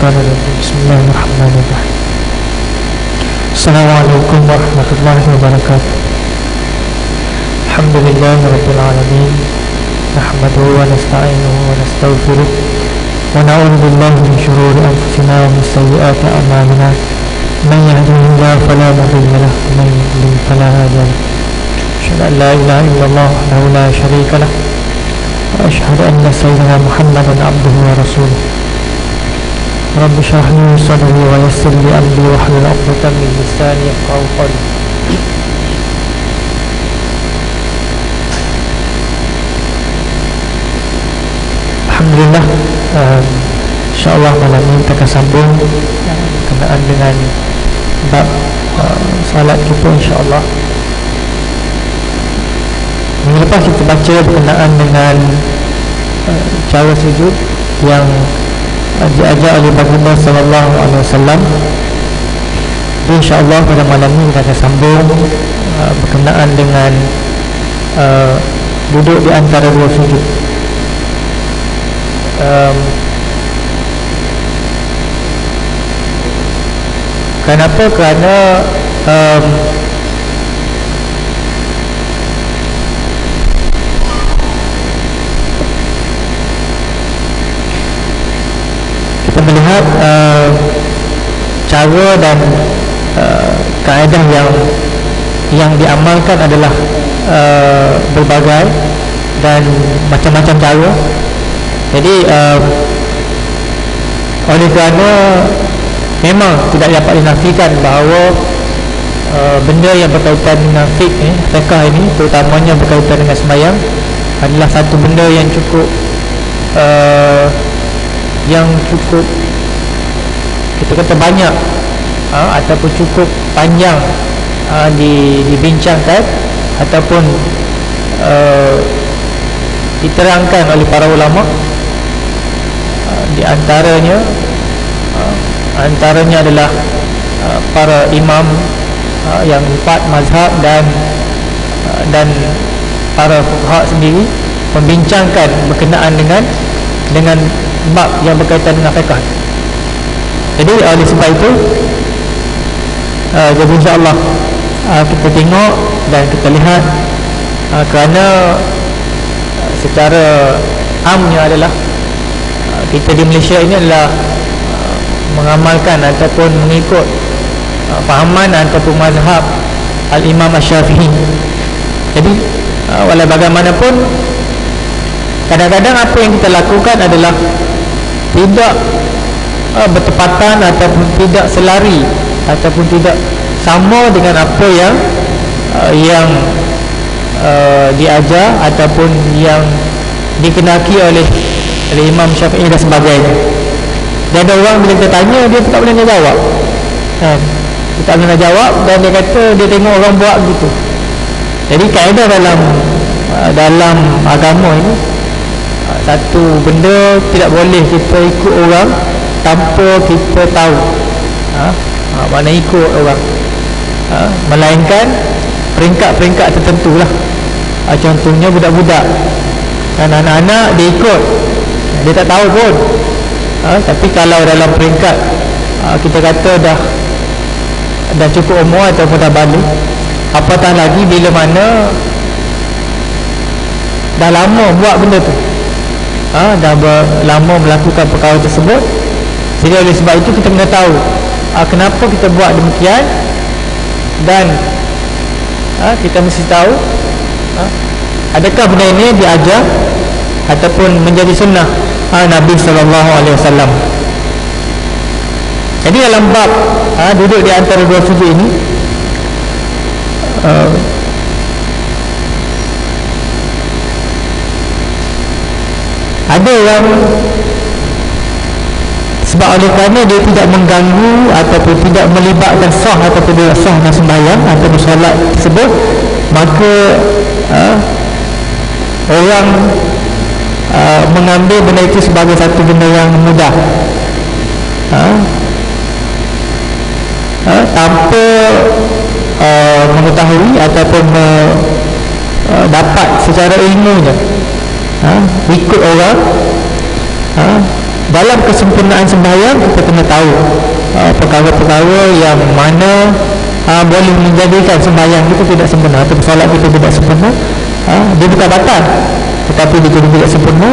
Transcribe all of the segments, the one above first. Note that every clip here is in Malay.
Minasyaitonirrajim. Bismillahirrahmanirrahim. Assalamualaikum warahmatullahi wabarakatuh. Alhamdulillahirabbil alamin. Nahmaduhu wa nasta'inuhu wa nastaghfiruh wa na'udzu billahi min shururi anfusina wa min sayyiati a'malina. Man yahdihillahu fala mudilla lahu wa man yudlil fala hadiya lahu. Asyhadu an la ilaha illallah wahdahu la syarika lahu wa asyhadu anna sayyidina Muhammadan abduhu wa rasuluh. Rabbi shrah li sadri wa yassir li amri wahlul 'uqdatam min lisani yafqahu qawli. Alhamdulillah, insyaAllah malam ini kita akan sambung berkenaan dengan bab salat kita insyaAllah. Minggu lepas kita baca berkenaan dengan cara sujud yang diajar oleh baginda sallallahu alaihi wasallam. InsyaAllah pada malam ini kita akan sambung berkenaan dengan duduk di antara dua sujud. Kenapa? Kerana kita melihat cara dan kaedah yang diamalkan adalah berbagai dan macam-macam cara. Jadi oleh kerana memang tidak dapat dinafikan bahawa benda yang berkaitan dengan fiqh ini, terutamanya berkaitan dengan sembahyang, adalah satu benda yang cukup kita kata banyak ataupun cukup panjang dibincangkan ataupun diterangkan oleh para ulama. Di antaranya adalah para imam yang 4 mazhab dan para fuqaha sendiri membincangkan berkenaan dengan bab yang berkaitan dengan fiqh. Jadi oleh sebab itu jadi insyaAllah kita tengok dan kita lihat, kerana secara amnya adalah kita di Malaysia ini adalah mengamalkan ataupun mengikut fahaman ataupun mazhab Al-Imam Asy-Syafi'i. Jadi walau bagaimanapun, kadang-kadang apa yang kita lakukan adalah tidak bertepatan ataupun tidak selari ataupun tidak sama dengan apa yang diajar ataupun yang dikenaki oleh Imam Syafi'i dan sebagainya. Dan ada orang bila kita tanya, dia tak boleh nak jawab, dia tak boleh nak jawab, dan dia kata dia tengok orang buat begitu. Jadi kaedah dalam agama ini, satu benda tidak boleh kita ikut orang tanpa kita tahu, mana ikut orang, melainkan peringkat-peringkat tertentu lah. Contohnya budak-budak dan anak-anak, dia ikut, dia tak tahu pun, tapi kalau dalam peringkat kita kata dah cukup umur ataupun dah balik, apatah lagi bila mana dah lama buat benda tu, dah lama melakukan perkara tersebut. Jadi oleh sebab itu kita kena tahu kenapa kita buat demikian, dan kita mesti tahu adakah benda ini diajar ataupun menjadi sunnah Nabi SAW. Jadi dalam bab duduk di antara dua sujud ini, ada yang sebab oleh kerana dia tidak mengganggu ataupun tidak melibatkan sah ataupun tidak sahnya sembahyang ataupun solat tersebut, maka orang mengambil benda itu sebagai satu benda yang mudah, tanpa mengetahui ataupun dapat secara ilmunya ikut orang dalam kesempurnaan sembahyang kita kena tahu perkara-perkara yang mana boleh menjadikan sembahyang kita tidak sempurna atau solat kita tidak sempurna. Dia bukan batal, tetapi dia tidak sempurna,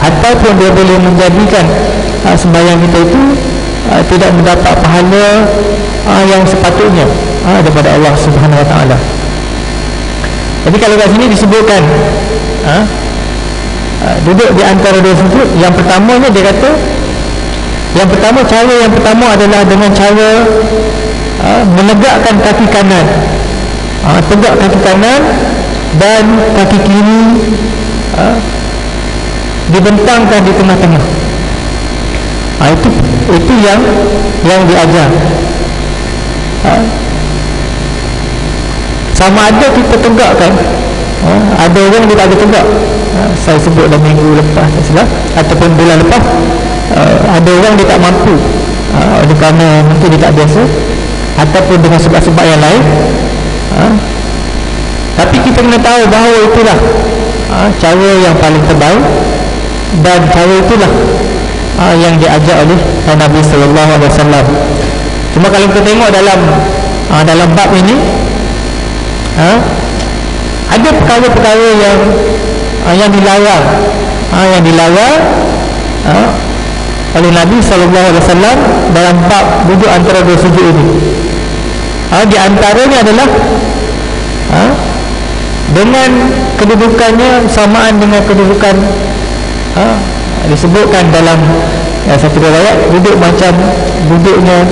ataupun dia boleh menjadikan sembahyang kita itu tidak mendapat pahala yang sepatutnya daripada Allah Subhanahu Wa Taala. Jadi kalau kat sini disebutkan duduk di antara dua sujud, yang pertamanya dia kata, cara yang pertama adalah dengan cara menegakkan kaki kanan, tegak kaki kanan dan kaki kiri dibentangkan di tengah-tengah. Itu yang diajar. Sama ada kita tegakkan, ada orang dia tak ada tegak. Saya sebut dah minggu lepas ataupun bulan lepas, ada orang dia tak mampu oleh kerana mungkin dia tak biasa ataupun dengan sebab-sebab yang lain. Tapi kita kena tahu bahawa itulah cara yang paling terbaik, dan cara itulah yang diajar oleh Nabi sallallahu alaihi wasallam. Cuma kalau kita tengok dalam bab ini, ada perkara-perkara yang dilarang, oleh Nabi sallallahu alaihi wasallam dalam bab duduk antara dua sujud ini. Di antaranya adalah dengan kedudukannya samaan dengan kedudukan disebutkan dalam satu riwayat, duduk macam duduknya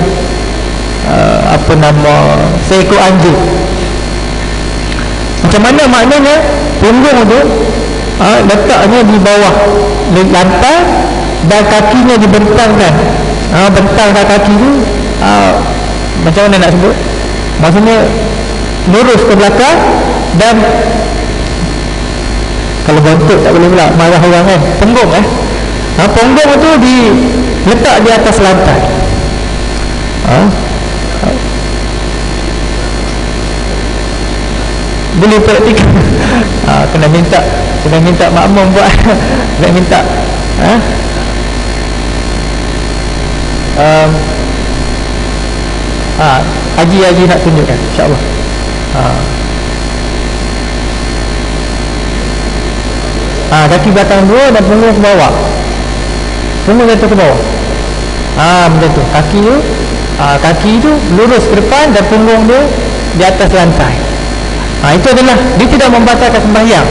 seekor anjing. Macam mana maknanya? Punggung tu letaknya di bawah lantai dan kakinya dibentangkan. Bentangkan kaki tu macam mana nak sebut? Maksudnya lurus ke belakang, dan kalau bentuk tak boleh pula marah orang kan. Punggung punggung tu diletak di atas lantai. Boleh praktikkan. Kena minta makmum buat. Kena minta Haji nak tunjukkan insya-Allah. Kaki belakang dua dan punggung ke bawah. Punggung jatuh ke bawah. Macam tu. Kaki tu lurus ke depan dan punggung tu di atas lantai. Itu adalah, dia tidak membatalkan sembahyang,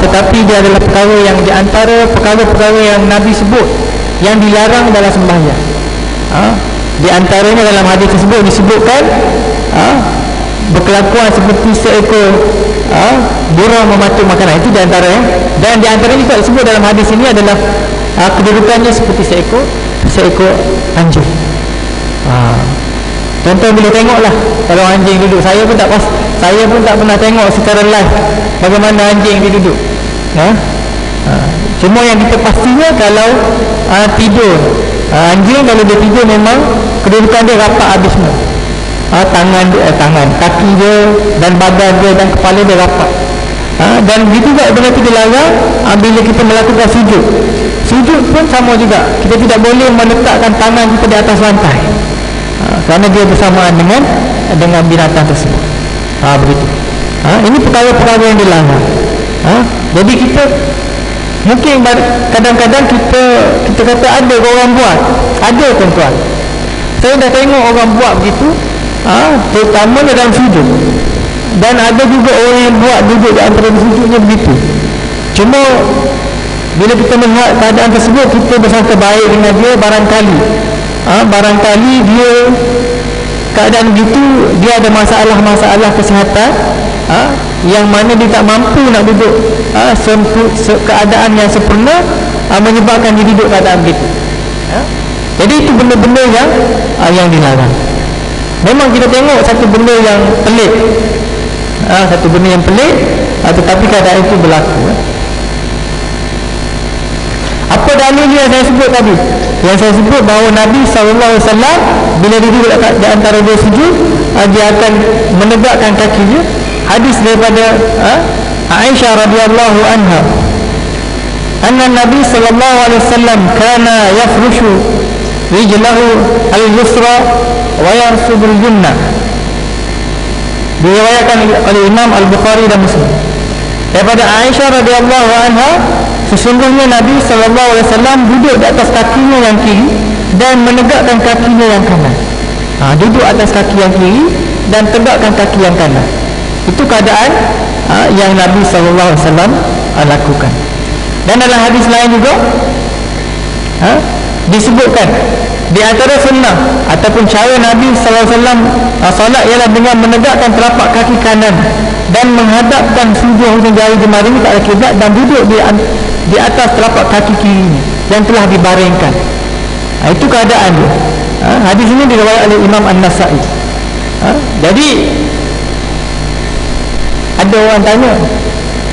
tetapi dia adalah perkara yang di antara perkara-perkara yang Nabi sebut yang dilarang dalam sembahyang. Di antaranya dalam hadis tersebut disebutkan berkelakuan seperti seekor burung mematuk makanan. Itu di antaranya. Dan di antara juga disebut dalam hadis ini adalah kedudukannya seperti seekor anjing. Contoh boleh tengoklah kalau anjing duduk. Saya pun tak pernah tengok secara live bagaimana anjing dia duduk. Cuma yang kita pastinya kalau tidur, anjing kalau dia tidur memang kedudukan dia rapat habis semua. Tangan, kaki dia dan badan dia dan kepala dia rapat. Dan begitu juga dengan itu dilarang bila kita melakukan sujud. Sujud pun sama juga. Kita tidak boleh meletakkan tangan kita di atas lantai, kerana dia bersamaan dengan binatang tersebut. Begitu. Ini perkara-perkara yang dilarang. Jadi kita mungkin kadang-kadang kita kata ada orang buat. Ada tuan-tuan, saya dah tengok orang buat begitu, terutama dalam sujud. Dan ada juga orang yang buat duduk di antara sujudnya begitu. Cuma bila kita melihat keadaan tersebut, kita bersangka baik dengan dia. Barangkali dia keadaan begitu, dia ada masalah kesihatan, yang mana dia tak mampu nak duduk keadaan yang sempurna, menyebabkan dia duduk keadaan begitu. Jadi itu benda-benda yang dilarang. Memang kita tengok satu benda yang pelik, tetapi keadaan itu berlaku. Apa dalil yang saya sebut tadi? Yang saya sebut bahawa Nabi SAW bila dia duduk di antara dua sujud, dia akan menegakkan kakinya. Hadis daripada Aisyah radhiyallahu anha, anna Nabi sallallahu alaihi wasallam kana yafrushu rijlahu al-yusra wa yansubu al-yumna. Diriwayatkan oleh Imam Al-Bukhari dan Muslim daripada Aisyah radhiyallahu anha, sesungguhnya Nabi sallallahu alaihi wasallam duduk di atas kakinya yang kiri dan menegakkan kakinya yang kanan. Duduk atas kaki yang kiri dan tegakkan kaki yang kanan. Itu keadaan yang Nabi sallallahu alaihi wasallam lakukan. Dan dalam hadis lain juga disebutkan di antara sunnah ataupun cara Nabi sallallahu alaihi wasallam solat ialah dengan menegakkan telapak kaki kanan dan menghadapkan sujud hujung jari jemari ke arah kiblat dan duduk di atas telapak kaki kiri yang telah dibaringkan. Itu keadaan dia. Hadis ini diriwayatkan oleh Imam An-Nasa'i. Jadi ada orang tanya,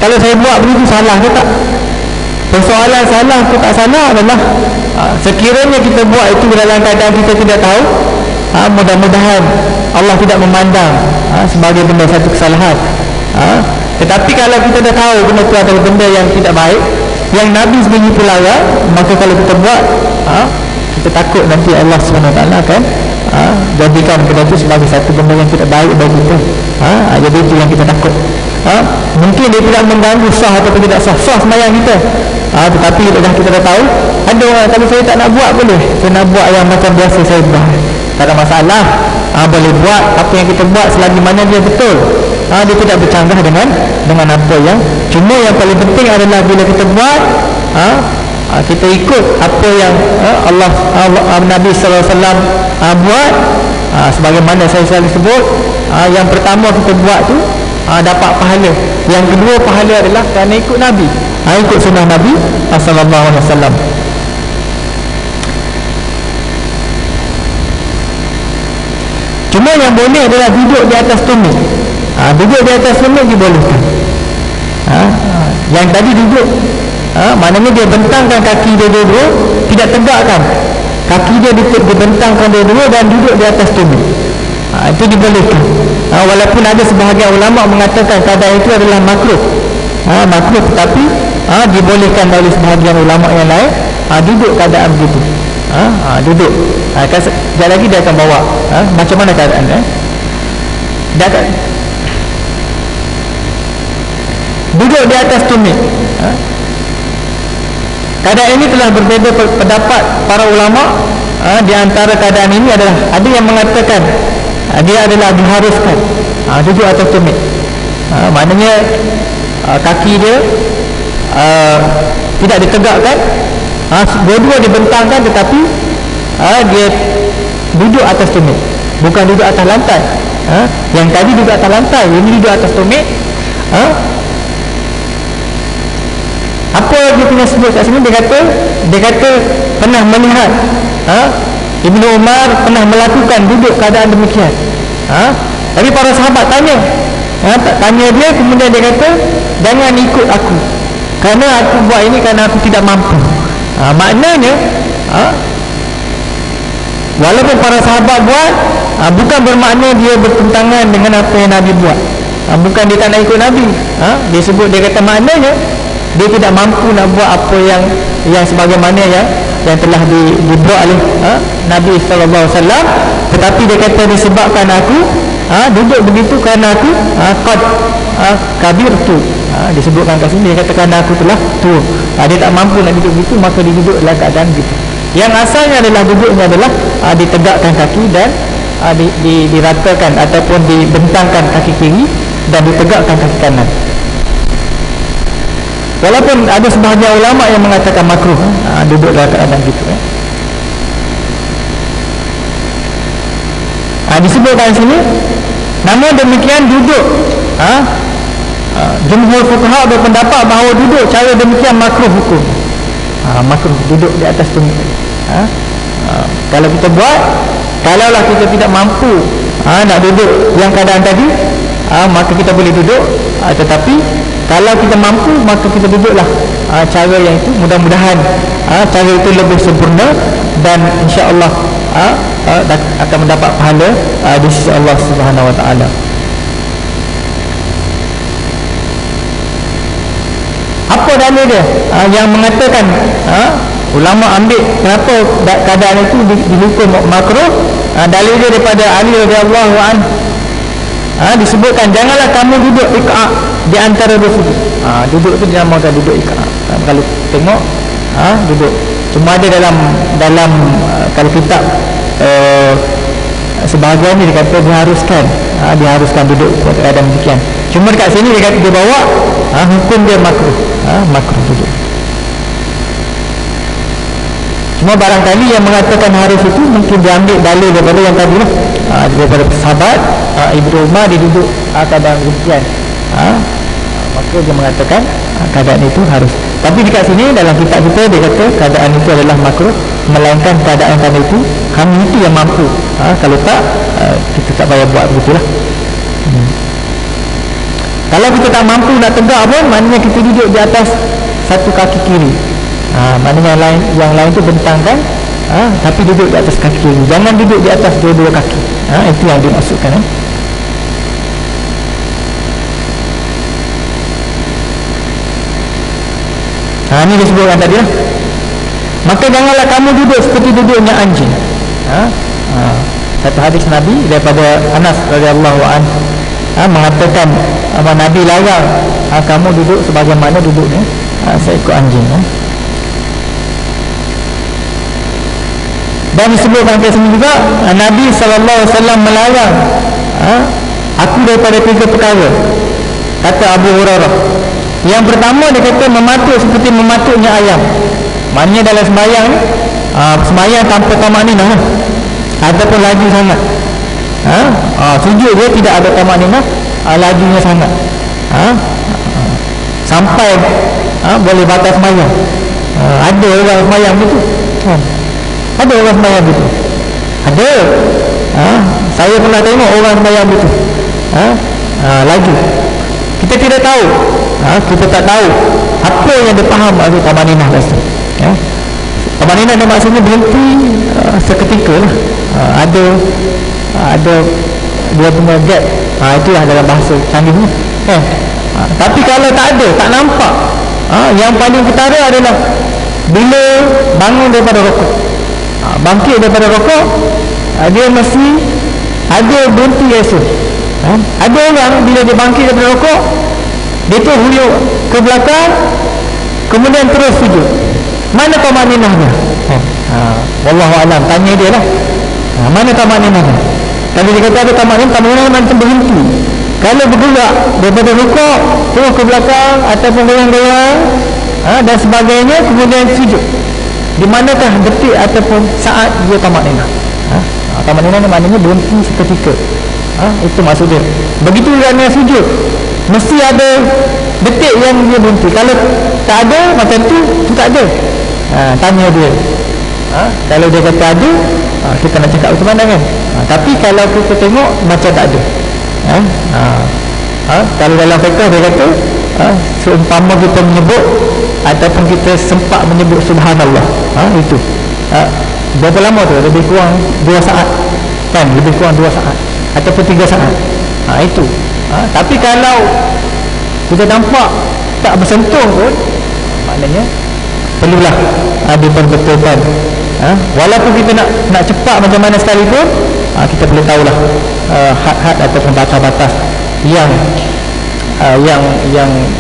kalau saya buat begitu salah ke tak? Persoalan salah ke tak salah adalah sekiranya kita buat itu dalam keadaan kita tidak tahu, mudah-mudahan Allah tidak memandang sebagai benda satu kesalahan. Tetapi kalau kita dah tahu benda itu adalah benda yang tidak baik, yang Nabi sebenarnya larang, maka kalau kita buat, kita takut nanti Allah SWT akan jadikan benda itu sebagai satu benda yang tidak baik bagi kita. Jadi itu yang kita takut. Mungkin dia tidak mengganggu sah ataupun tidak sah sembahyang kita, tetapi kita dah tahu ada orang, tapi saya tak nak buat, boleh saya nak buat yang macam biasa saya buat, tak ada masalah. Boleh buat apa yang kita buat selagi mana dia betul. Dia tidak bercanggah dengan apa yang, cuma yang paling penting adalah bila kita buat, kita ikut apa yang Allah Nabi sallallahu alaihi wasallam buat, sebagaimana saya selalu sebut. Yang pertama kita buat tu dapat pahala, yang kedua pahala adalah kerana ikut Nabi, ikut sunnah Nabi sallallahu alaihi wasallam. Cuma yang boleh adalah duduk di atas tumit. Duduk di atas tumit dibolehkan. Yang tadi duduk, maknanya dia bentangkan kaki dia dua-dua, tidak tegakkan kaki dia, dibentangkan dua-dua dan duduk di atas tumit. Itu dibolehkan. Walaupun ada sebahagian ulama mengatakan keadaan itu adalah makruh, makruh, tetapi dibolehkan oleh sebahagian ulama yang lain. Duduk keadaan begitu, duduk. Sekejap lagi dia akan bawa macam mana keadaan dia akan duduk di atas tumit. Keadaan ini telah berbeza pendapat para ulama. Di antara keadaan ini adalah ada yang mengatakan dia adalah diharuskan duduk atas tumit. Maknanya kaki dia tidak ditegakkan, dua-dua dibentangkan, tetapi dia duduk atas tumit, bukan duduk atas lantai. Yang tadi duduk atas lantai, ini duduk atas tumit. Apa dia punya sebut kat sini? Dia kata pernah melihat Ibnu Umar pernah melakukan duduk keadaan demikian. Tapi para sahabat tanya dia, kemudian dia kata jangan ikut aku, kerana aku buat ini kerana aku tidak mampu. Maknanya walaupun para sahabat buat, bukan bermakna dia bertentangan dengan apa yang Nabi buat. Bukan dia tak nak ikut Nabi. Dia sebut, dia kata maknanya dia tidak mampu nak buat apa yang sebagaimana yang telah dibuat oleh Nabi sallallahu alaihi wasallam. Tetapi dia kata disebabkan aku duduk begitu kerana aku qad kabirtu. Disebutkan kat sini, dia kata kerana aku telah tua. Dia tak mampu nak duduk begitu, maka dia duduk dalam keadaan begitu. Yang asalnya adalah duduknya adalah ditegakkan kaki dan diratakan ataupun dibentangkan kaki kiri dan ditegakkan kaki kanan. Walaupun ada sebahagian ulama yang mengatakan makruh duduk dalam keadaan gitu. Disebutkan sini, namun demikian duduk, jumhur fuqaha berpendapat bahawa duduk cara demikian makruh hukum. Makruh duduk di atas tumit. Kalau kita buat, kalaulah kita tidak mampu nak duduk yang keadaan tadi, maka kita boleh duduk. Tetapi kalau kita mampu, maka kita duduklah cara yang itu. Mudah-mudahan cara itu lebih sempurna dan insya-Allah akan mendapat pahala di sisi Allah Subhanahu Wa Taala. Apa Apa dalil dia yang mengatakan ulama ambil kenapa keadaan itu dihukum makruh? Dalil dia daripada Ali radhiyallahu anhu. Disebutkan janganlah kamu duduk iqa' di antara dua sujud. Duduk tu dinamakan duduk iqa'. Kalau tengok duduk. Cuma ada dalam kalau kitab sebahagian ni dia kata diharuskan duduk pada keadaan demikian. Cuma dekat sini dia kata dia bawa hukum dia makruh. Makruh duduk. Cuma barangkali yang mengatakan harus itu mungkin diambil dalil daripada yang tadi lah, daripada sahabat Ibnu Umar dia duduk keadaan demikian, maka dia mengatakan keadaan itu harus. Tapi dekat sini dalam kitab kita dia kata keadaan itu adalah makruh, melainkan keadaan tadi itu kami itu yang mampu. Kalau tak kita tak payah buat begitulah. Kalau kita tak mampu nak tegak pun, maknanya kita duduk di atas satu kaki kiri. Maknanya yang lain tu bentangkan, tapi duduk di atas kaki kiri. Jangan duduk di atas dua-dua kaki. Itu yang dimaksudkan. Ini disebutkan tadi lah. Maka janganlah kamu duduk seperti duduknya anjing. Satu hadis Nabi daripada Anas radhiyallahu anhu mengatakan Nabi larang kamu duduk sebagaimana duduknya seekor anjing. Dan disebutkan ke sini juga Nabi SAW melarang aku daripada 3 perkara, kata Abu Hurairah. Yang pertama dia kata mematuk seperti mematuknya ayam. Maknanya dalam sembahyang ni sembahyang tanpa tamakninah ataupun laju sangat. Sujud dia tidak ada tamakninah, lajunya sangat, sampai boleh batal sembahyang. Ada orang sembahyang begitu kan? Ada orang sembahyang begitu. Ada. Saya pernah tengok orang sembahyang begitu. Laju. Kita tidak tahu. Kita tak tahu apa yang dia faham maksud tamakninah tadi. Tamakninah dia maksudnya berhenti seketika lah. Ada dia punya gap. Itulah dalam bahasa canggihnya. Tapi kalau tak ada, tak nampak, yang paling ketara adalah bila bangun daripada rokok, bangkit daripada rokok, dia mesti ada berhenti esok. Ada orang bila dia bangkit daripada rokok, dia tu huyuk ke belakang, kemudian terus sujud. Mana tamakninahnya? Wallahu alam, tanya dia lah. Mana tamakninahnya? Kalau dia kata ada tamakninah macam berhenti. Kalau bergerak daripada rukuk terus ke belakang ataupun goyang-goyang dan sebagainya, kemudian sujud, di manakah detik ataupun saat dia tamakninah? Tamakninah maknanya berhenti seketika. Itu maksud dia. Begitu dengan sujud, mesti ada detik yang dia berhenti. Kalau tak ada macam tu tak ada. Tanya dia. Kalau dia kata ada, kita nak cakap macam mana kan? Tapi kalau kita tengok macam tak ada. Kalau dalam fiqh dia kata seumpama kita menyebut ataupun kita sempat menyebut subhanallah, itu berapa lama tu? Lebih kurang 2 saat kan? Lebih kurang 2 saat ataupun 3 saat. Itu. Tapi kalau kita nampak tak bersentuh pun, maknanya perlulah diperbetulkan. Walaupun kita nak cepat macam mana sekalipun, kita perlu tahulah had-had ataupun batas-batas yang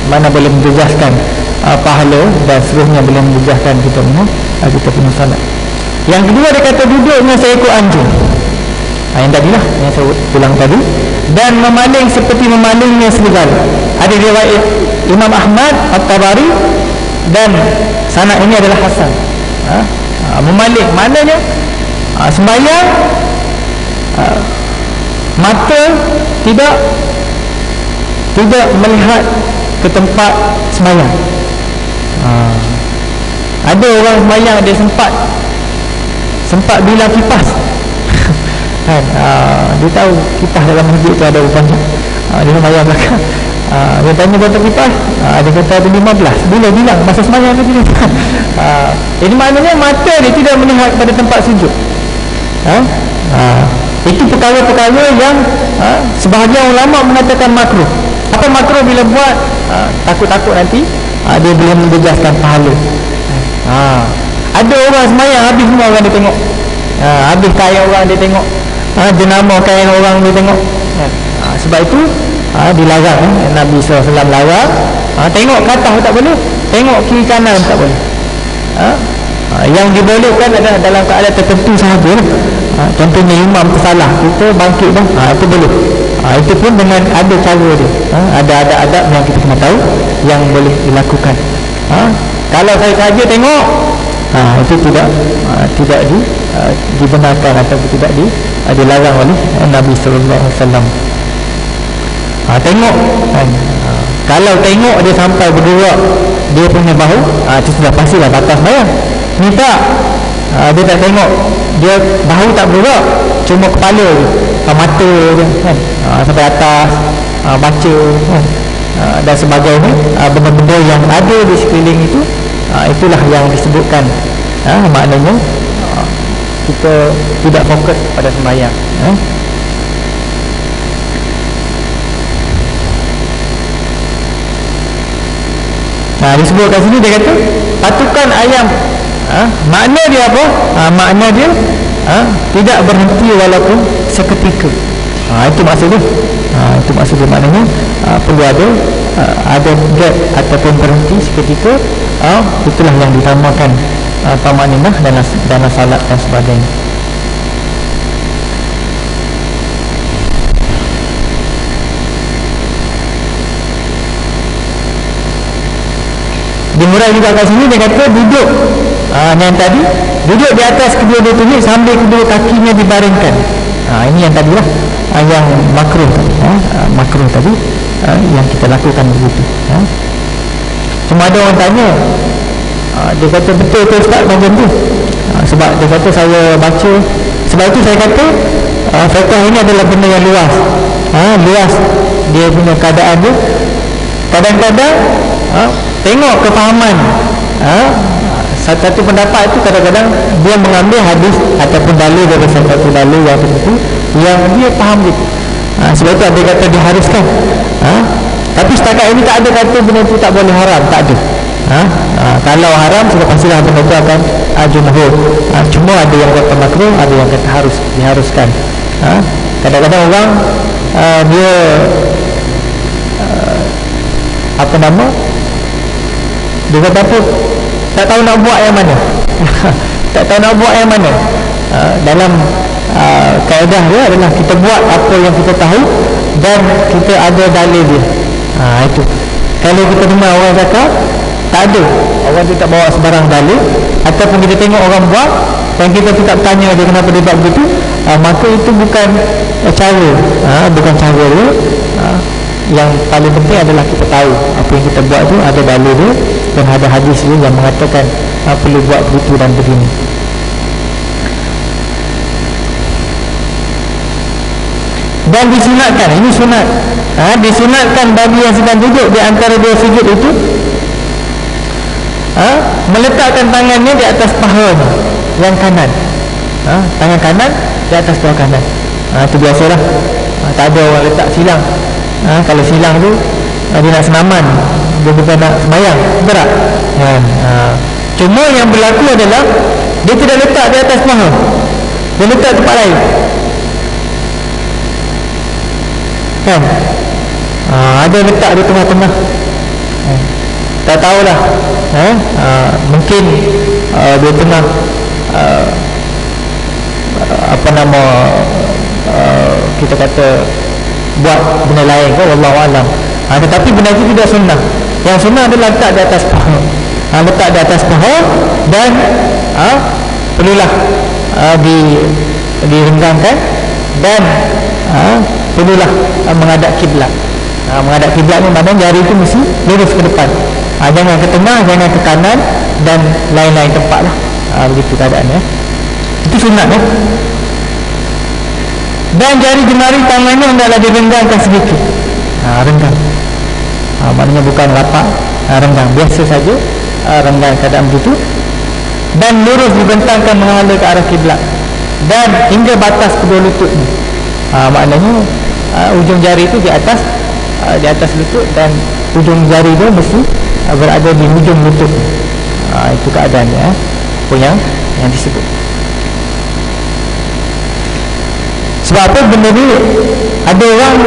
mana boleh menjejaskan pahala dan seterusnya boleh menjejaskan kita punya salat. Yang kedua dia kata duduknya seekor anjing. Yang tadilah yang saya ulang tadi. Dan memaling seperti memalingnya serigala. Ada riwayat Imam Ahmad At-Tabari dan sanad ini adalah hasan. Memaling maknanya sembahyang, mata tidak melihat ke tempat sembahyang. Ada orang sembahyang dia sempat bilang kipas. Dia tahu kipas dalam masjid tu ada rupanya. Dia sembahyang belakang. Dia tanya berapa kipas, dia kata ada 15. Bila bilang masa sembahyang tu dia. Ini maknanya mata dia tidak melihat pada tempat sujud. Itu perkara-perkara yang sebahagian ulama mengatakan makruh. Apa makruh bila buat? Takut-takut nanti dia boleh menjejaskan pahala. Ada orang semayang habis semua orang dia tengok, habis kain orang dia tengok, jenama kain orang dia tengok. Sebab itu dilarang, Nabi SAW larang. Tengok ke atas tak boleh, tengok kiri kanan tak boleh. Yang dibolehkan adalah dalam keadaan tertentu sahaja. Contohnya imam tersalah, kita bangkit dah, itu boleh. Itu pun dengan ada cara dia, ada adab yang kita kena tahu yang boleh dilakukan. Kalau saya saja tengok, itu tidak dibenarkan atau tidak dilarang oleh Nabi sallallahu alaihi wasallam. Tengok kan. Kalau tengok dia sampai bergerak dia punya bahu, itu sudah pastilah batas bayang. Ni tak, dia tak tengok, dia bahu tak bergerak, cuma kepala je, mata je kan, sampai atas, baca kan, dan sebagainya. Benda-benda yang ada di sekeliling itu, itulah yang disebutkan, maknanya kita tidak fokus pada sembahyang. Disebut kat sini dia kata patukan ayam, makna dia apa? Makna dia tidak berhenti walaupun seketika. Itu maksud dia. Itu maksud dia, maknanya perlu ada gap ataupun berhenti seketika. Itulah yang ditamakan tamaninah dalam salat dan sebagainya. Dimulai juga kat sini dia kata duduk, yang tadi duduk di atas kedua lutut sambil kedua kakinya dibaringkan. Ini yang tadi lah, yang makruh tadi, makruh tadi, yang kita lakukan begitu. Cuma ada orang tanya, dia kata betul tu Ustaz macam tu? Sebab dia kata saya baca, sebab itu saya kata fiqh ini adalah benda yang luas, luas dia punya keadaan dia. Kadang-kadang tengok kefahaman, satu pendapat itu kadang-kadang dia mengambil hadis ataupun dalil dari satu dalil yang tertentu yang dia faham gitu. Sebab itu dia kata diharuskan. Tapi setakat ini tak ada kata benda itu tak boleh haram, tak ada. Kalau haram sudah pastilah benda itu akan jumhur. Cuma ada yang kata makruh, ada yang kata harus, diharuskan. Kadang-kadang orang dia apa nama, dia kata apa, tak tahu nak buat yang mana. Tak tahu nak buat yang mana. Dalam kaedah dia adalah kita buat apa yang kita tahu dan kita ada dalil dia. Itu kalau kita dengar orang cakap tak ada, orang tu tak bawa sebarang dalil, ataupun kita tengok orang buat dan kita tak tanya dia kenapa dia buat begitu, maka itu bukan cara, bukan cara dia. Yang paling penting adalah kita tahu apa yang kita buat tu ada dalil dia dan ada hadis dia yang mengatakan perlu buat begitu dan begini. Dan disunatkan, ini sunat, disunatkan bagi yang sedang duduk di antara dua sujud itu, meletakkan tangannya di atas paha yang kanan, tangan kanan di atas paha kanan. Itu biasalah, tak ada orang letak silang. Kalau silang tu dia nak senaman, dia bukan nak sembahyang, berat kan? Cuma yang berlaku adalah dia tidak letak di atas paha, dia letak tempat lain kan? Ada letak di tengah-tengah, tak tahulah, mungkin dia tengah apa nama, kita kata buat benda lain kan, wallahu alam. Tetapi benda itu tidak sunnah. Yang sunnah adalah letak di atas paha, letak di atas paha dan perlulah direnggangkan dan perlulah menghadap kiblat. Menghadap kiblat ni maknanya jari itu mesti lurus ke depan, jangan ke tengah, jangan ke kanan dan lain-lain tempat lah. Begitu keadaannya. Itu sunat ya. Dan jari jemari tangannya hendaklah direnggangkan sedikit, renggang, maknanya bukan lapak, renggang biasa saja, renggang keadaan begitu, dan lurus dibentangkan menghadap ke arah kiblat dan hingga batas kedua lutut ni. Maknanya ujung jari itu di atas lutut dan ujung jari dia mesti berada di hujung lutut. Itu keadaannya pun yang disebut. Sebab apa benda ni, ada orang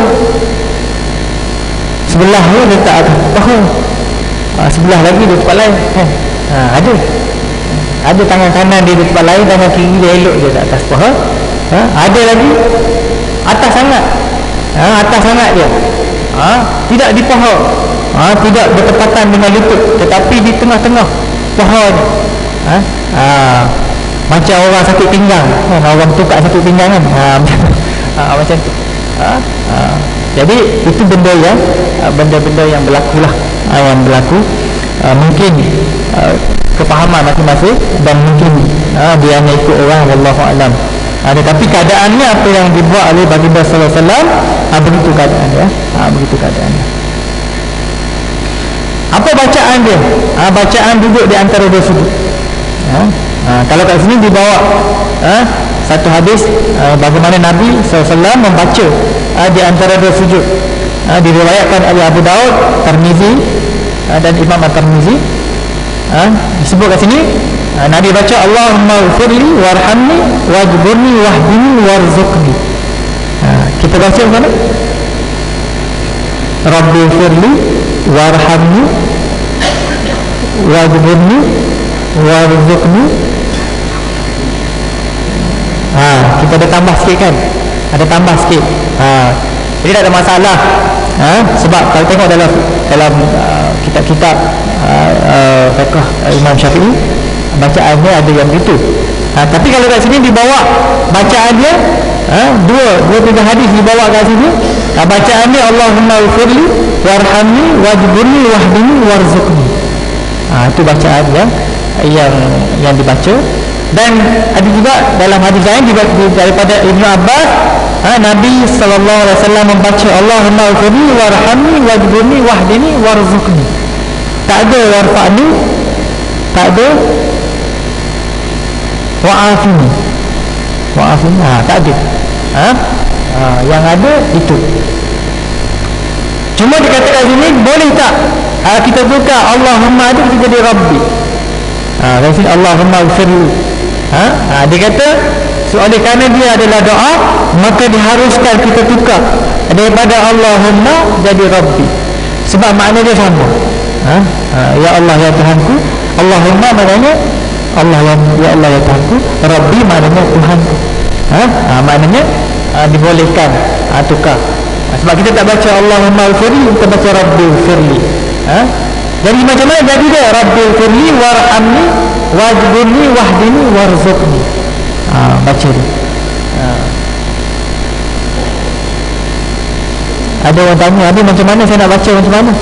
sebelah ni letak atas paha, sebelah lagi di tempat lain kan. Ada tangan kanan dia di tempat lain, tangan kiri dia elok je tak atas paha. Ada lagi atas sangat, atas sangat dia, tidak di paha, tidak bertepatan dengan lutut, tetapi di tengah-tengah paha ni. Macam orang sakit pinggang, orang tukar sakit pinggang kan, macam tu. Jadi itu benda-benda yang berlaku lah, yang berlaku. Mungkin kefahaman masing-masing, dan mungkin dia hanya ikut orang, wallahu alam. Tetapi keadaannya apa yang dibuat oleh baginda sallallahu alaihi wasallam, begitu keadaannya, begitu keadaannya. Apa bacaan dia? Bacaan duduk di antara dua sujud. Kalau kat sini dibawa satu hadis bagaimana Nabi SAW membaca di antara dua sujud, diriwayatkan oleh Abu Daud, Tirmizi dan Imam At-Tirmizi. Disebut kat sini Nabi baca Allahumma ighfirli warhamni wajburni wahdini warzuqni. Kita baca mana? Rabbi ighfirli warhamni wajburni warzuqni. Kita ada tambah sikit kan, ada tambah sikit. Jadi tak ada masalah. Sebab kalau tengok dalam kitab-kitab fiqh Imam Syafi'i, bacaannya ada yang begitu. Tapi kalau kat sini dibawa bacaan dia, dua tiga hadis dibawa kat sini, bacaan dia Allahumma ighfirli warhamni wajburni wahdini warzuqni. Itu bacaan yang dibaca. Dan ada juga dalam hadis lain daripada Ibnu Abbas, Nabi sallallahu alaihi wasallam membaca Allahumma ighfirli warhamni wajburni wahdini warzuqni. Tak ada warfa'ni, tak ada wa'afini. Tak ada. Yang ada itu. Cuma dikatakan sini, boleh tak kita buka Allahumma itu kita jadi Rabbi. Dari sini Allahumma ighfirli. Dia kata oleh kerana dia adalah doa, maka diharuskan kita tukar daripada Allahumma jadi Rabbi. Sebab makna dia sama. Ya Allah ya Tuhanku. Allahumma maknanya Allah ya Allah ya Tuhanku. Rabbi maknanya Tuhanku. Maknanya dibolehkan tukar. Sebab kita tak baca Allahumma ighfirli, kita baca Rabbi ighfirli. Jadi macam mana jadi dia? Rabbi ighfirli warhamni wajburni wahdini warzuqni. Baca dia. Ada orang tanya, habis macam mana saya nak baca, macam mana?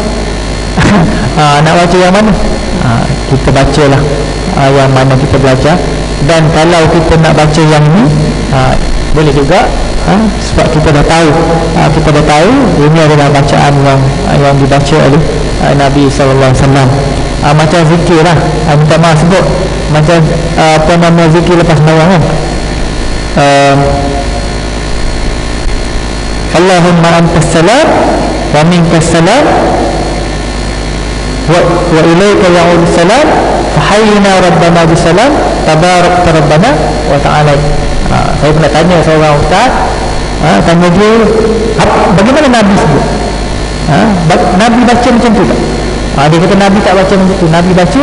Nak baca yang mana? Kita bacalah yang mana kita belajar. Dan kalau kita nak baca yang ni, boleh juga, sebab kita dah tahu ini adalah bacaan yang dibaca oleh Nabi sallallahu alaihi wasallam. Macam zikir lah, minta maaf sebut macam apa nama zikir lepas sembahyang kan. Allahumma antas salam wa minkas salam wa ilaika ya'ud salam fa hayyina rabbana bisalam tabarakta rabbana wa ta'ala. Saya pernah tanya seorang ustaz, tanya dia bagaimana Nabi sebut. Nabi baca macam tu tak? Dia kata Nabi tak baca macam tu. Nabi baca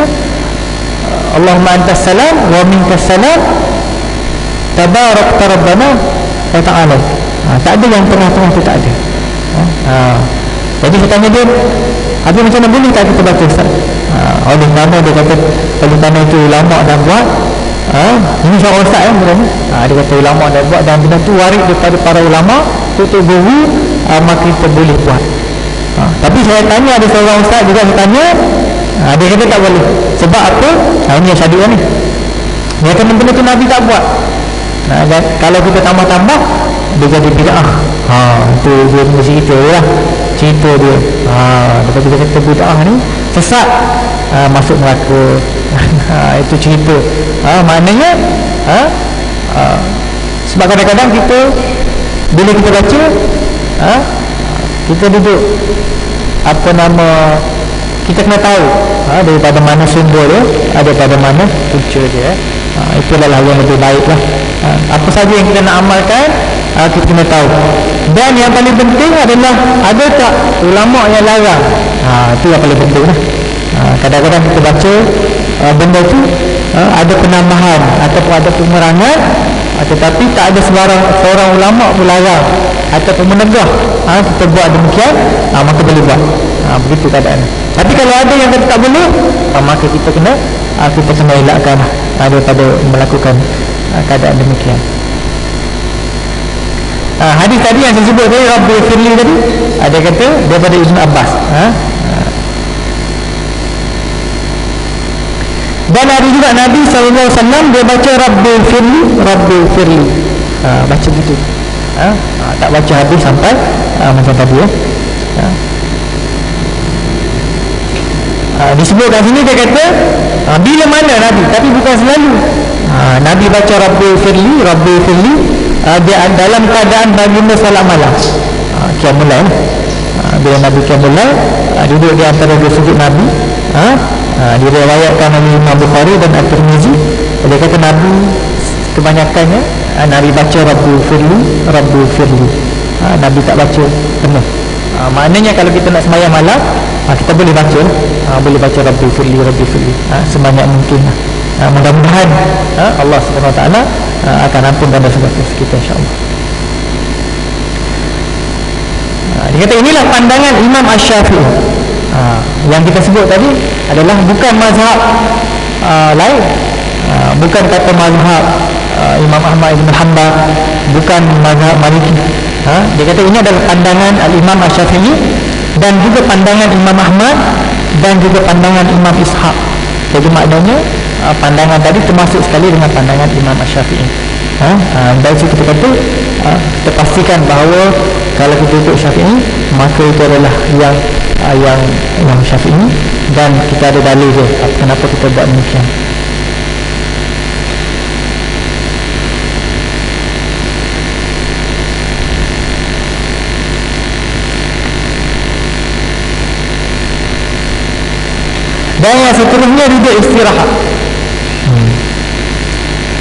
Allahumma antas salam wa minkas salam tabarakta rabbana wa ta'ala. Tak ada yang tengah-tengah tu, tak ada. Jadi saya tanya dia, habis macam mana boleh tak kita baca ustaz? Oleh mana dia kata, oleh mana itu ulama dah buat. Ini seorang ustaz kan sebenarnya. Dia kata ulama dah buat dan benda tu waris daripada para ulama, tutup guru, maka kita boleh buat. Tapi saya tanya, ada seorang ustaz juga saya tanya, dia kata tak boleh. Sebab apa? Ini yang syadid ni. Dia kata benda tu Nabi tak buat. Dan kalau kita tambah-tambah, dia jadi bid'ah. Itu dia cerita dia lah. Cerita dia. Lepas tu dia kata bid'ah ni sesat, masuk neraka. Itu cerita. Maknanya sebab kadang-kadang kita bila kita baca, kita duduk kita kena tahu daripada mana sumber dia, daripada mana punca dia. Itulah yang lebih baik lah. Apa saja yang kita nak amalkan, kita kena tahu. Dan yang paling penting adalah, ada tak ulama yang larang? Itu yang paling penting lah. Kadang-kadang kita baca benda tu ada penambahan ataupun ada pengurangan, tetapi tak ada seorang ulama pun larang ataupun menegah kita buat demikian, maka boleh buat. Begitu keadaan. Tapi kalau ada yang kata tak boleh, maka kita kena elakkan daripada melakukan keadaan demikian. Hadis tadi yang saya sebut tadi, Rabbi firli tadi, ada kata daripada Ibn Abbas. Dan ada juga Nabi SAW dia baca Rabbi firli, baca gitu. Tak baca habis sampai macam tadi ya. Disebutkan sini dia kata bila mana Nabi, tapi bukan selalu. Nabi baca Rabbi firli dia dalam keadaan baginda salat malam, qiyamul lail. Bila Nabi qiyamul lail, duduk di antara dua sujud Nabi. Diriwayatkan oleh Imam Bukhari dan At-Tirmizi, dia kata Nabi kebanyakannya Nabi baca Rabbi firli. Nabi tak baca penuh. Maknanya kalau kita nak sembahyang malam, kita boleh baca Rabbi firli sebanyak mungkin. Mudah-mudahan Allah SWT akan ampunkan dosa-dosa kita, insya-Allah. Dia kata inilah pandangan Imam Asy-Syafi'i. Yang kita sebut tadi adalah bukan mazhab lain, bukan kata mazhab Imam Ahmad Ibn Hanbal, bukan mazhab Maliki. Dia kata ini adalah pandangan Al-Imam Asy-Syafi'i, dan juga pandangan Imam Ahmad, dan juga pandangan Imam Ishaq. Jadi maknanya pandangan tadi termasuk sekali dengan pandangan Imam Asy-Syafi'i. Dari situ kita kata, kita pastikan bahawa kalau kita ikut Syafi'i, maka itu adalah yang Imam Syafi'i, dan kita ada dalil dia kenapa kita buat demikian. Dan yang seterusnya duduk istirahat.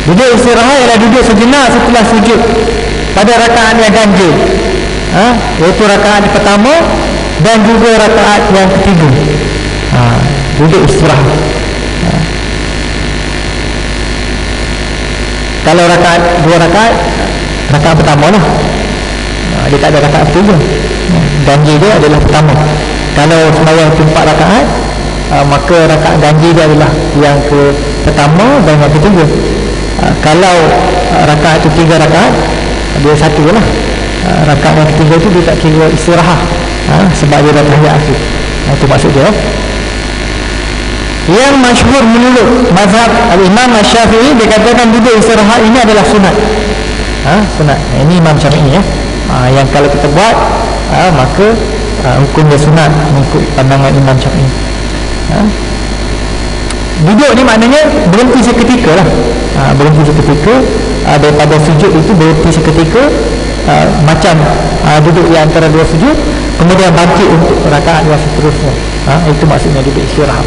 Duduk istirahat ialah duduk sejenak setelah sujud pada rakaat yang ganjil, iaitu rakaat pertama dan juga rakaat yang ketiga. Duduk istirahat. Kalau dua rakaat pertama lah, dia tak ada rakaat ketiga. Ganjil dia adalah pertama. Kalau sembahyang 4 rakaat, maka rakaat ganjil dia adalah yang pertama dan yang ketiga. Kalau rakaat itu 3 rakaat, dia satu lah. Rakaat yang ketiga itu dia tak kira istirahat, sebab dia dah tahiyat akhir. Itu maksud dia. Yang masyhur menurut mazhab Al-Imam Asy-Syafi'i, dia katakan duduk istirahat ini adalah sunat. Sunat. Ini Imam Syafi'i ya. Yang kalau kita buat, maka hukum dia sunat mengikut pandangan Imam Syafi'i. Duduk ni maknanya berhenti seketika lah. Berhenti seketika, daripada sujud itu berhenti seketika, macam duduk di antara dua sujud, kemudian bangkit untuk rakaat yang seterusnya. Itu maksudnya duduk istirahat.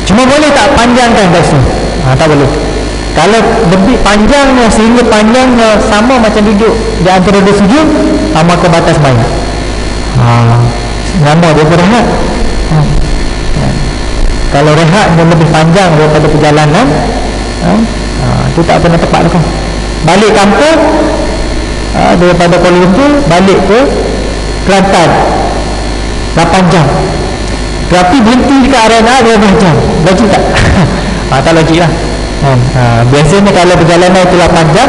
Cuma boleh tak panjangkan kat sini? Tak boleh. Kalau lebih panjangnya, sehingga panjangnya sama macam duduk di antara dua sujud, maka batas banyak. Nama dia berehat. Kalau rehat dia lebih panjang daripada perjalanan, itu tak pernah tepat lah. Balik kampung, daripada Kuala Lumpur balik ke Kelantan 8 jam, tapi berhenti dekat arena 12 jam. Logik tak? Tak logik lah. Biasanya kalau perjalanan itu 8 jam,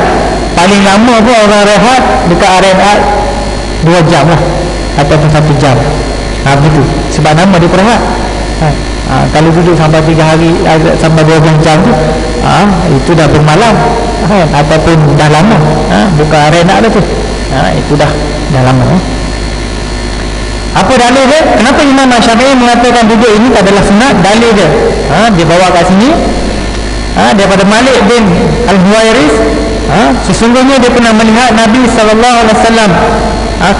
paling lama pun orang rehat dekat arena 2 jam lah, ataupun 1 jam. Begitu. Sebab nama dia perehat. Kalau duduk sampai 3 hari, sampai 12 jam tu, itu dah bermalam, ataupun dah lama, bukan arena dah tu, itu dah lama. Apa dalil dia? Kenapa Imam Syafi'i mengatakan duduk ini adalah sunat? Dalil dia, dia bawa kat sini, daripada Malik bin Al-Huwairis. Sesungguhnya dia pernah melihat Nabi SAW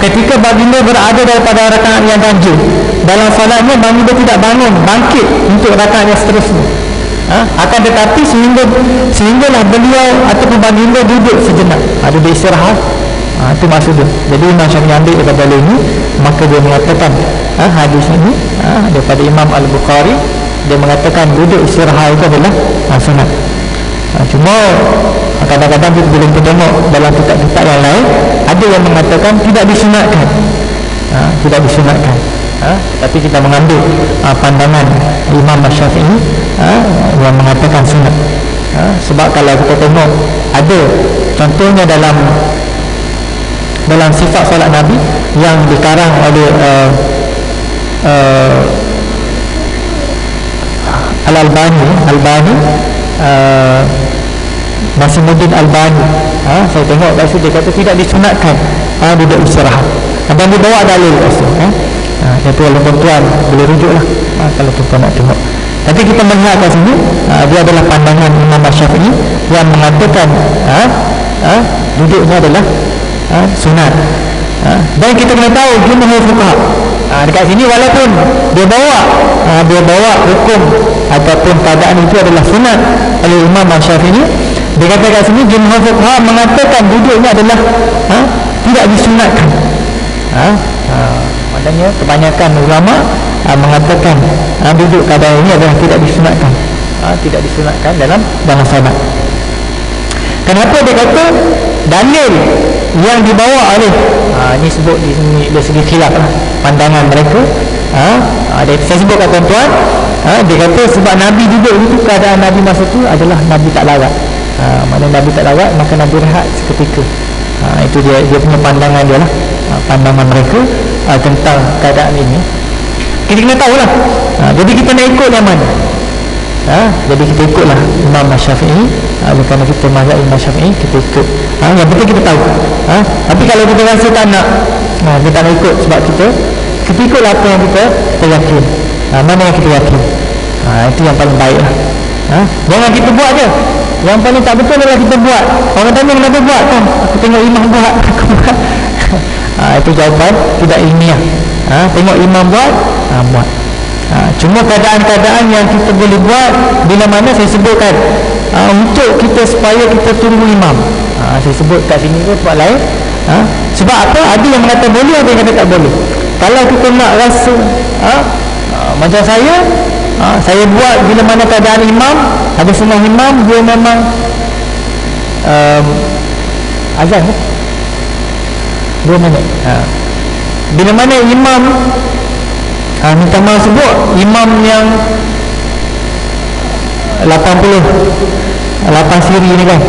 ketika baginda berada daripada rakaat yang ganjil dalam salatnya, baginda tidak bangun bangkit untuk rakaat yang seterusnya. Akan tetapi sehinggalah beliau ataupun baginda duduk sejenak, duduk istirahat. Itu maksudnya. Jadi Imam Syafi'i ambil daripada ini, maka dia mengatakan hadis ini daripada Imam Al-Bukhari, dia mengatakan duduk istirahat itu adalah sunat. Cuma kadang-kadang kita boleh tengok dalam kitab-kitab yang lain ada yang mengatakan tidak disunatkan, tidak disunatkan. Tapi kita mengambil pandangan Imam Syafi'i yang mengatakan sunat. Sebab kalau kita tengok ada contohnya dalam sifat solat Nabi yang dikarang oleh Al-Albani Nasimuddin Albani, saya tengok kat situ dia kata tidak disunatkan duduk istirahat, dan dia bawa dalil kat situ. Itu oleh tuan-tuan boleh rujuk lah kalau tuan nak tengok. Tapi kita melihat kat sini dia adalah pandangan Imam Syafi'i yang mengatakan duduknya adalah sunat. Dan kita kena tahu jumhur fuqaha dekat sini walaupun dia bawa hukum ataupun keadaan itu adalah sunat oleh Imam Syafi'i, dia kata kat sini jumhur fuqaha mengatakan duduknya adalah tidak disunatkan. Maknanya kebanyakan ulama mengatakan duduk keadaan ini adalah tidak disunatkan, tidak disunatkan dalam salat. Kenapa dia kata dalil yang dibawa oleh ini sebut di sini dari segi khilaf pandangan mereka. Saya sebut kat tuan-tuan, dia kata sebab Nabi duduk itu, keadaan Nabi masa itu adalah Nabi tak larat. Maknanya Nabi tak larat, maka Nabi rehat seketika. Itu dia punya pandangan dia lah, pandangan mereka tentang keadaan ini. Kita kena tahulah. Jadi kita nak ikut yang mana? Jadi kita ikutlah Imam Syafi'i. Kerana kita mazhab Imam Syafi'i, kita ikut. Yang penting kita tahu. Tapi kalau kita rasa tak nak, kita nak ikut sebab kita ikutlah apa yang kita yakin. Mana yang kita yakin, itu yang paling baik lah. Jangan kita buat je. Yang paling tak betul adalah kita buat. Orang tanya kenapa buat kan? Aku tengok imam buat, aku buat. Itu jawapan tidak ilmiah. Tengok imam buat, buat. Cuma keadaan-keadaan yang kita boleh buat bila mana saya sebutkan untuk kita supaya kita tunggu imam. Saya sebut kat sini tu sebab lain. Sebab apa? Ada yang mengatakan boleh, ada yang kata tak boleh. Kalau kita nak rasa macam saya buat bila mana keadaan imam, ada setengah imam dia memang azan 2 minit. Bila mana imam minta maaf sebut imam yang 8 siri ni kan,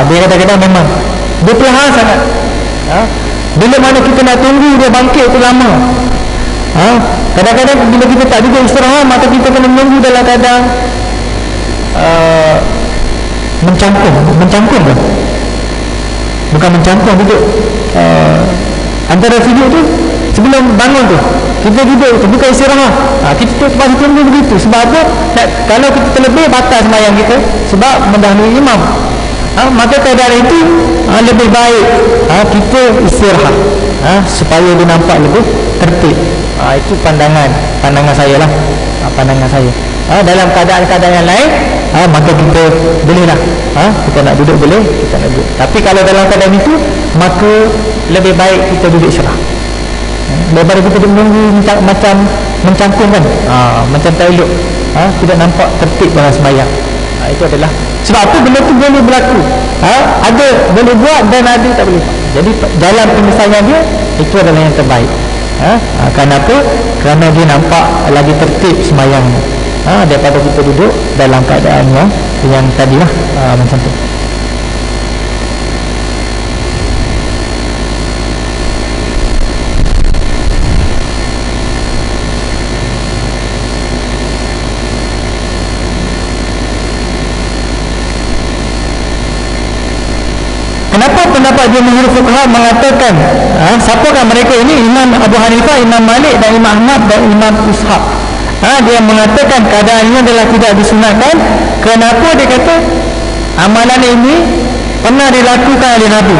dia kadang-kadang memang dia perlahan sangat. Bila mana kita nak tunggu dia bangkit tu lama. Kadang-kadang bila kita tak duduk istirahat, maka kita kena menunggu dalam keadaan mencangkung kan? Bukan mencangkung, duduk antara sujud tu sebelum bangun tu kita duduk tu, bukan istirahat. Kita terpaksa tunggu begitu. Sebab apa? Kalau kita terlebih, batal sembahyang kita sebab mendahului imam. Maka keadaan itu lebih baik kita istirahat supaya dia nampak lebih tertib. Itu pandangan saya lah. Pandangan saya. Dalam keadaan-keadaan yang lain, maka kita bolehlah. Kita nak duduk boleh, kita nak duduk. Tapi kalau dalam keadaan itu, maka lebih baik kita duduk istirahat. Daripada kita menunggu macam mencangkung kan, macam tak elok, tidak nampak tertib dalam sembahyang. Itu adalah sebab apa benda tu boleh berlaku. Ada boleh buat dan ada tak boleh. Jadi dalam penyelesaian dia, itu adalah yang terbaik. Kenapa? Kerana dia nampak lagi tertib sembahyangnya daripada kita duduk dalam keadaan yang tadilah macam tu. Kenapa pendapat jumhur fuqaha mengatakan siapakah mereka ini? Imam Abu Hanifah, Imam Malik dan Imam Ahmad dan Imam Ishaq. Dia mengatakan keadaan ini adalah tidak disunatkan. Kenapa? Dia kata amalan ini pernah dilakukan oleh Nabi,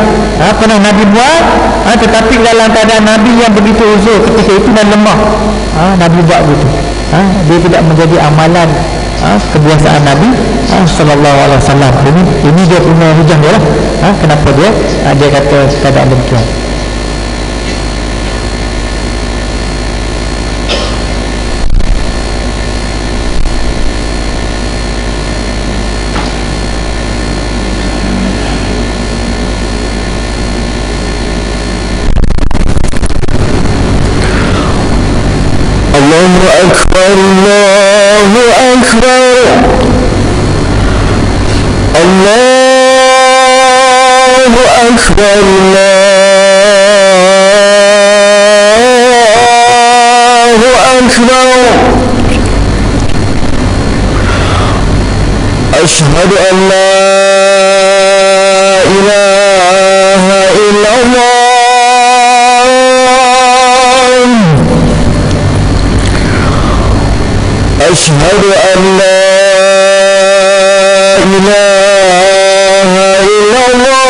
pernah Nabi buat, tetapi dalam keadaan Nabi yang begitu uzur ketika itu dan lemah, Nabi buat begitu. Dia tidak menjadi amalan kebiasaan Nabi sallallahu alaihi wasallam. Ini dia punya hujah dia lah. Kenapa dia kata keadaan demikian. Allahu Akbar, Allahu Akbar, Allahu Akbar, Allahu Akbar. Asyhadu an la ilaha illallah. أشهد أن لا إله إلا الله.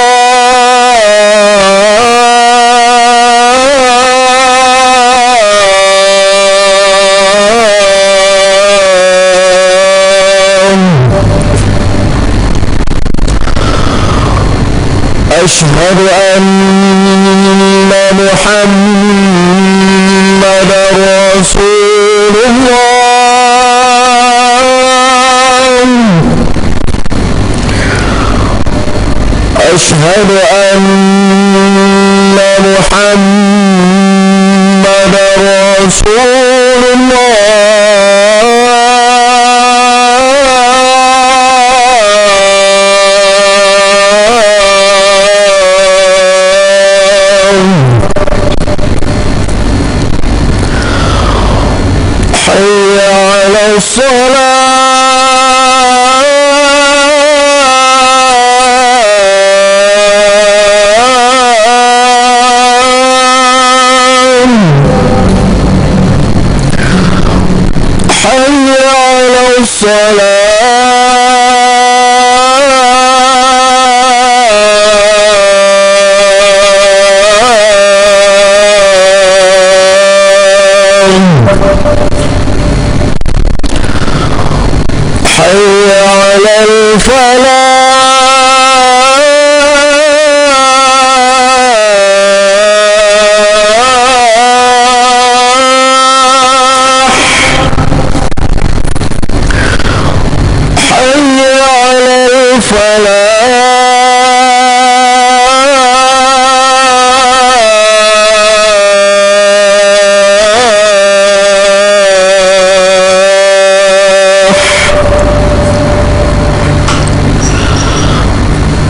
أشهد أن محمدا رسول الله. أشهد أن محمدا رسول الله. حي على الصلاة. حي على الفلاح. حي على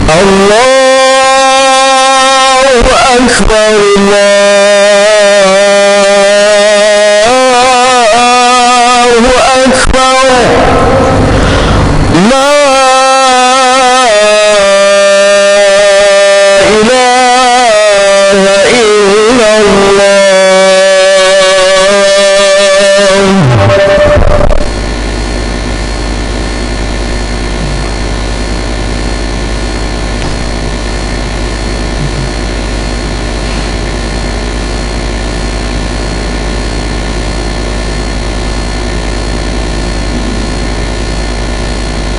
الله أكبر، الله أكبر. لا إله إلا الله.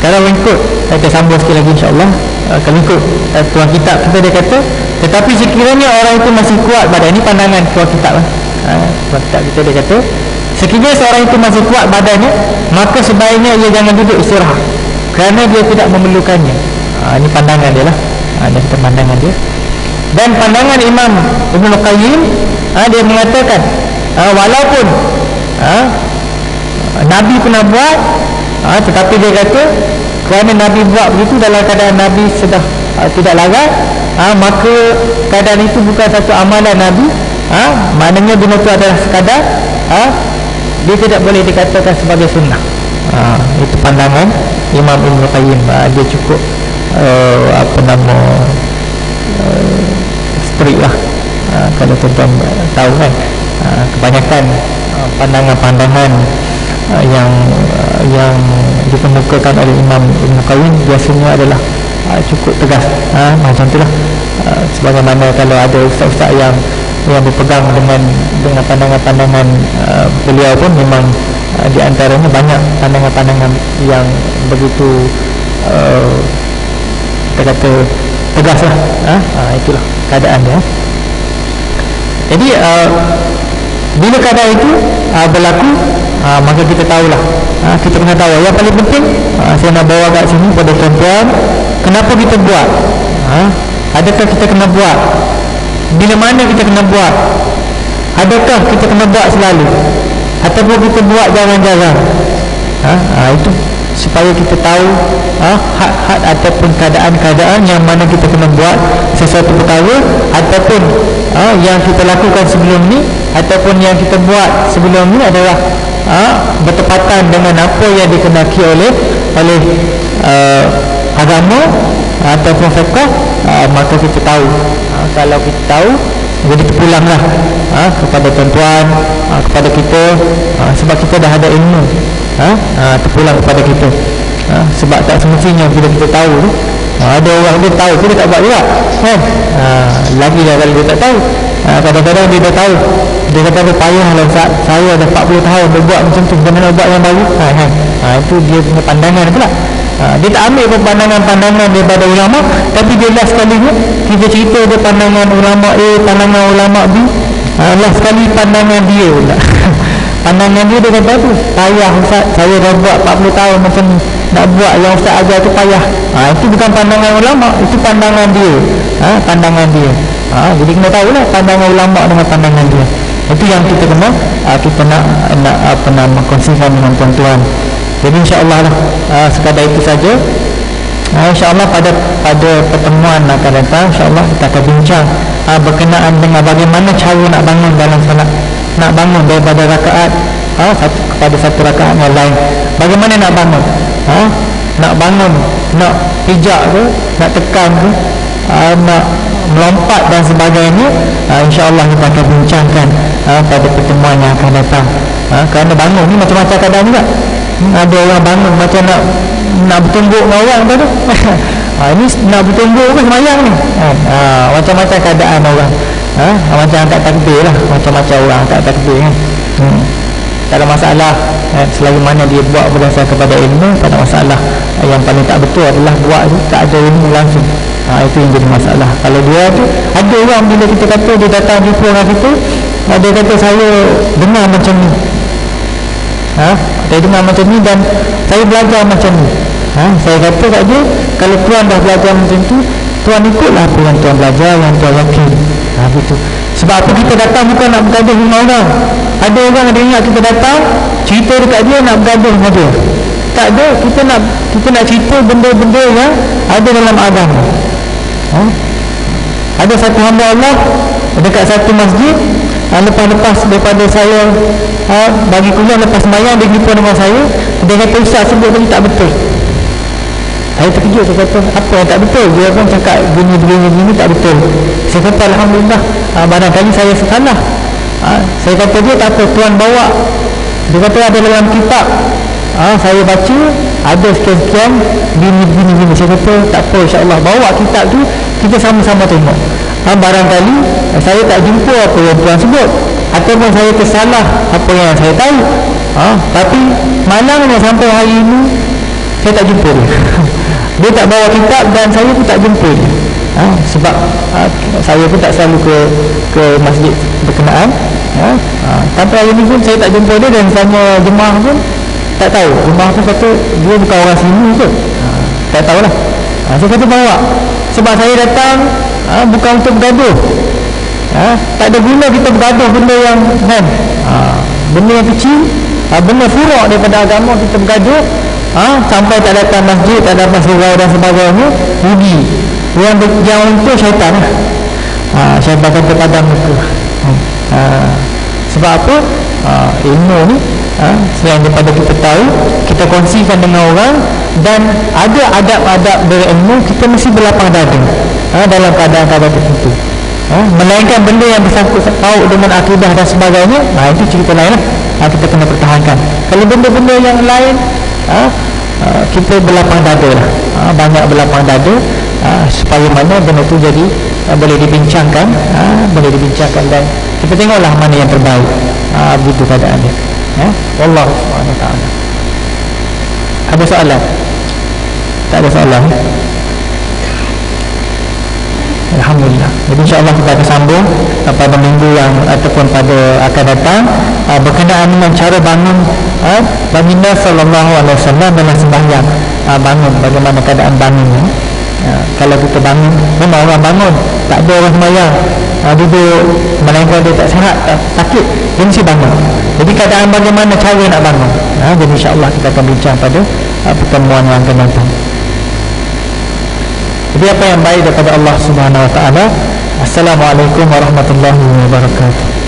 Kalau mengikut, kita sambung sekali lagi insyaAllah. Kalau ikut tuan kitab kita, dia kata tetapi sekiranya orang itu masih kuat badan, ini pandangan tuan kitab lah. Tuan kitab kita dia kata sekiranya seorang itu masih kuat badannya, maka sebaiknya ia jangan duduk istirahat kerana dia tidak memerlukannya. Ini pandangan dia lah. Ini pandangan dia. Dan pandangan Imam Ibn Qayyim, dia mengatakan walaupun Nabi pernah buat, tetapi dia kata kerana Nabi buat begitu dalam keadaan Nabi sudah tidak larat, maka keadaan itu bukan satu amalan Nabi, maknanya benda itu adalah sekadar, dia tidak boleh dikatakan sebagai sunnah. Itu pandangan Imam Ibn Qayyim. Dia cukup strict lah. Kalau tuan-tuan tahu kan, kebanyakan pandangan-pandangan yang dikemukakan oleh Imam Ibn Qayyim biasanya adalah cukup tegas. Macam itulah. Sebagaimana kalau ada ustaz-ustaz yang berpegang dengan pandangan-pandangan beliau pun memang di antaranya banyak pandangan-pandangan yang begitu kita kata tegas lah. Itulah keadaannya. Jadi bila keadaan itu berlaku, maka kita tahulah, kita kena tahu. Yang paling penting saya nak bawa kat sini pada tuan-tuan, kenapa kita buat, adakah kita kena buat, bila mana kita kena buat, adakah kita kena buat selalu, ataupun kita buat jarang-jarang. Itu supaya kita tahu had-had ataupun keadaan-keadaan yang mana kita kena buat sesuatu perkara, ataupun yang kita lakukan sebelum ni ataupun yang kita buat sebelum ni adalah bertepatan dengan apa yang dikehendaki oleh agama ataupun fiqh. Maka kita tahu, kalau kita tahu, jadi terpulanglah kepada tuan-tuan, kepada kita, sebab kita dah ada ilmu, terpulang kepada kita. Sebab tak semestinya bila kita tahu tu, ada orang dia tahu dia tak buat juga, kan? Lagi dah kalau dia tak tahu, kadang-kadang dia dah tahu, dia kata dia payahlah Ustaz, saya dah 40 tahun dia buat macam tu, bagaimana buat yang baru, itu dia punya pandangan pula. Dia tak ambil pandangan-pandangan daripada ulama, tapi dia last sekali ni kita cerita dia pandangan ulama A, pandangan ulama B, last sekali pandangan dia pula. Pandangan dia kata tu, payah Ustaz, saya dah buat 40 tahun macam ni, nak buat yang Ustaz ajar tu payah. Itu bukan pandangan ulama, itu pandangan dia. Pandangan dia. Jadi kena tahulah pandangan ulama dengan pandangan dia. Itu yang kita kena kita nak kongsikan dengan tuan-tuan. Jadi insya-Allah lah, sekadar itu saja. InsyaAllah pada pertemuan akan datang, insyaAllah kita akan bincang berkenaan dengan bagaimana cara nak bangun dalam salat, nak bangun daripada rakaat satu kepada satu rakaat yang lain. Bagaimana nak bangun, nak bangun, nak pijak ke, nak tekan ke, nak melompat dan sebagainya. InsyaAllah kita akan bincangkan pada pertemuan yang akan datang. Kerana bangun ni macam-macam keadaan juga. Ada orang bangun macam nak bertumbuk dengan orang tu. Ini nak bertumbuk ke semayang ni? Macam-macam keadaan orang. Macam angkat takbir lah, macam-macam orang angkat takbir kan. Tak ada masalah, selagi mana dia buat berdasarkan kepada ilmu, tak ada masalah. Yang paling tak betul adalah buat tu tak ada ilmu langsung. Itu yang jadi masalah. Kalau dia tu, ada orang bila kita kata dia datang jumpa dengan kita, dia kata saya dengar macam ni, saya dengar macam ni dan saya belajar macam ni. Saya kata kat dia, kalau tuan dah belajar macam tu, tuan ikutlah apa yang tuan belajar, yang tuan yakin. Begitu. Sebab apa kita datang bukan nak bergaduh dengan orang. Ada orang ada ingat kita datang cerita dekat dia nak bergaduh dengan dia. Tak ada, kita nak cerita benda-benda yang ada dalam agama. Ada satu hamba Allah dekat satu masjid, lepas-lepas daripada saya bagi kuliah, lepas sembahyang dia jumpa dengan saya, dia kata Ustaz sebut tadi tak betul. Saya terkejut, saya kata apa yang tak betul? Dia pun cakap gini tak betul. Saya kata Alhamdulillah, barangkali saya salah. Saya kata dia tak apa, tuan bawa. Dia kata ada dalam kitab, saya baca ada sekian-sekian gini. Saya kata tak apa, insyaAllah bawa kitab tu, kita sama-sama tengok. Barangkali saya tak jumpa apa yang tuan sebut, ataupun saya tersalah apa yang saya tahu. Tapi malangnya sampai hari ini saya tak jumpa dia. Dia tak bawa kitab dan saya pun tak jumpa dia. Sebab saya pun tak selalu ke masjid berkenaan. Sampai hari ini pun saya tak jumpa dia, dan sama jemaah pun tak tahu. Jemaah pun kata dia bukan orang sini kot. Tak tahulah. Saya kata bawa, sebab saya datang bukan untuk bergaduh. Tak ada guna kita bergaduh benda yang benda yang kecil, benda furuk daripada agama kita bergaduh. Sampai tak datang masjid, tak dapat surau dan sebagainya, rugi. Yang untuk syaitan syaitan kata padam muka. Sebab apa? Ilmu ni selain daripada kita tahu, kita kongsikan dengan orang, dan ada adab-adab berilmu, kita mesti berlapang dada dalam keadaan-keadaan tertentu. Melainkan benda yang bersangkut paut dengan akidah dan sebagainya, itu cerita lain lah. Kita kena pertahankan. Kalau benda-benda yang lain, kita berlapang dada lah. Banyak berlapang dada. supaya mana benda tu jadi boleh dibincangkan, dan kita tengoklah mana yang terbaik. Begitu keadaan dia. Wallahu subhanahu wa ta'ala. Ada soalan? Tak ada soalan. Alhamdulillah. Jadi insyaAllah kita akan sambung pada minggu yang ataupun pada akan datang berkenaan dengan cara bangun baginda sallallahu alaihi wasallam dalam sembahyang. Bangun, bagaimana keadaan bangun. Kalau kita bangun, memang orang bangun, tak ada orang sembahyang, duduk, melainkan dia tak sihat, sakit, dia mesti bangun. Jadi keadaan bagaimana cara nak bangun. Jadi insyaAllah kita akan bincang pada pertemuan yang akan datang. Jadi apa yang baik daripada Allah Subhanahu wa ta'ala. Assalamualaikum warahmatullahi wabarakatuh.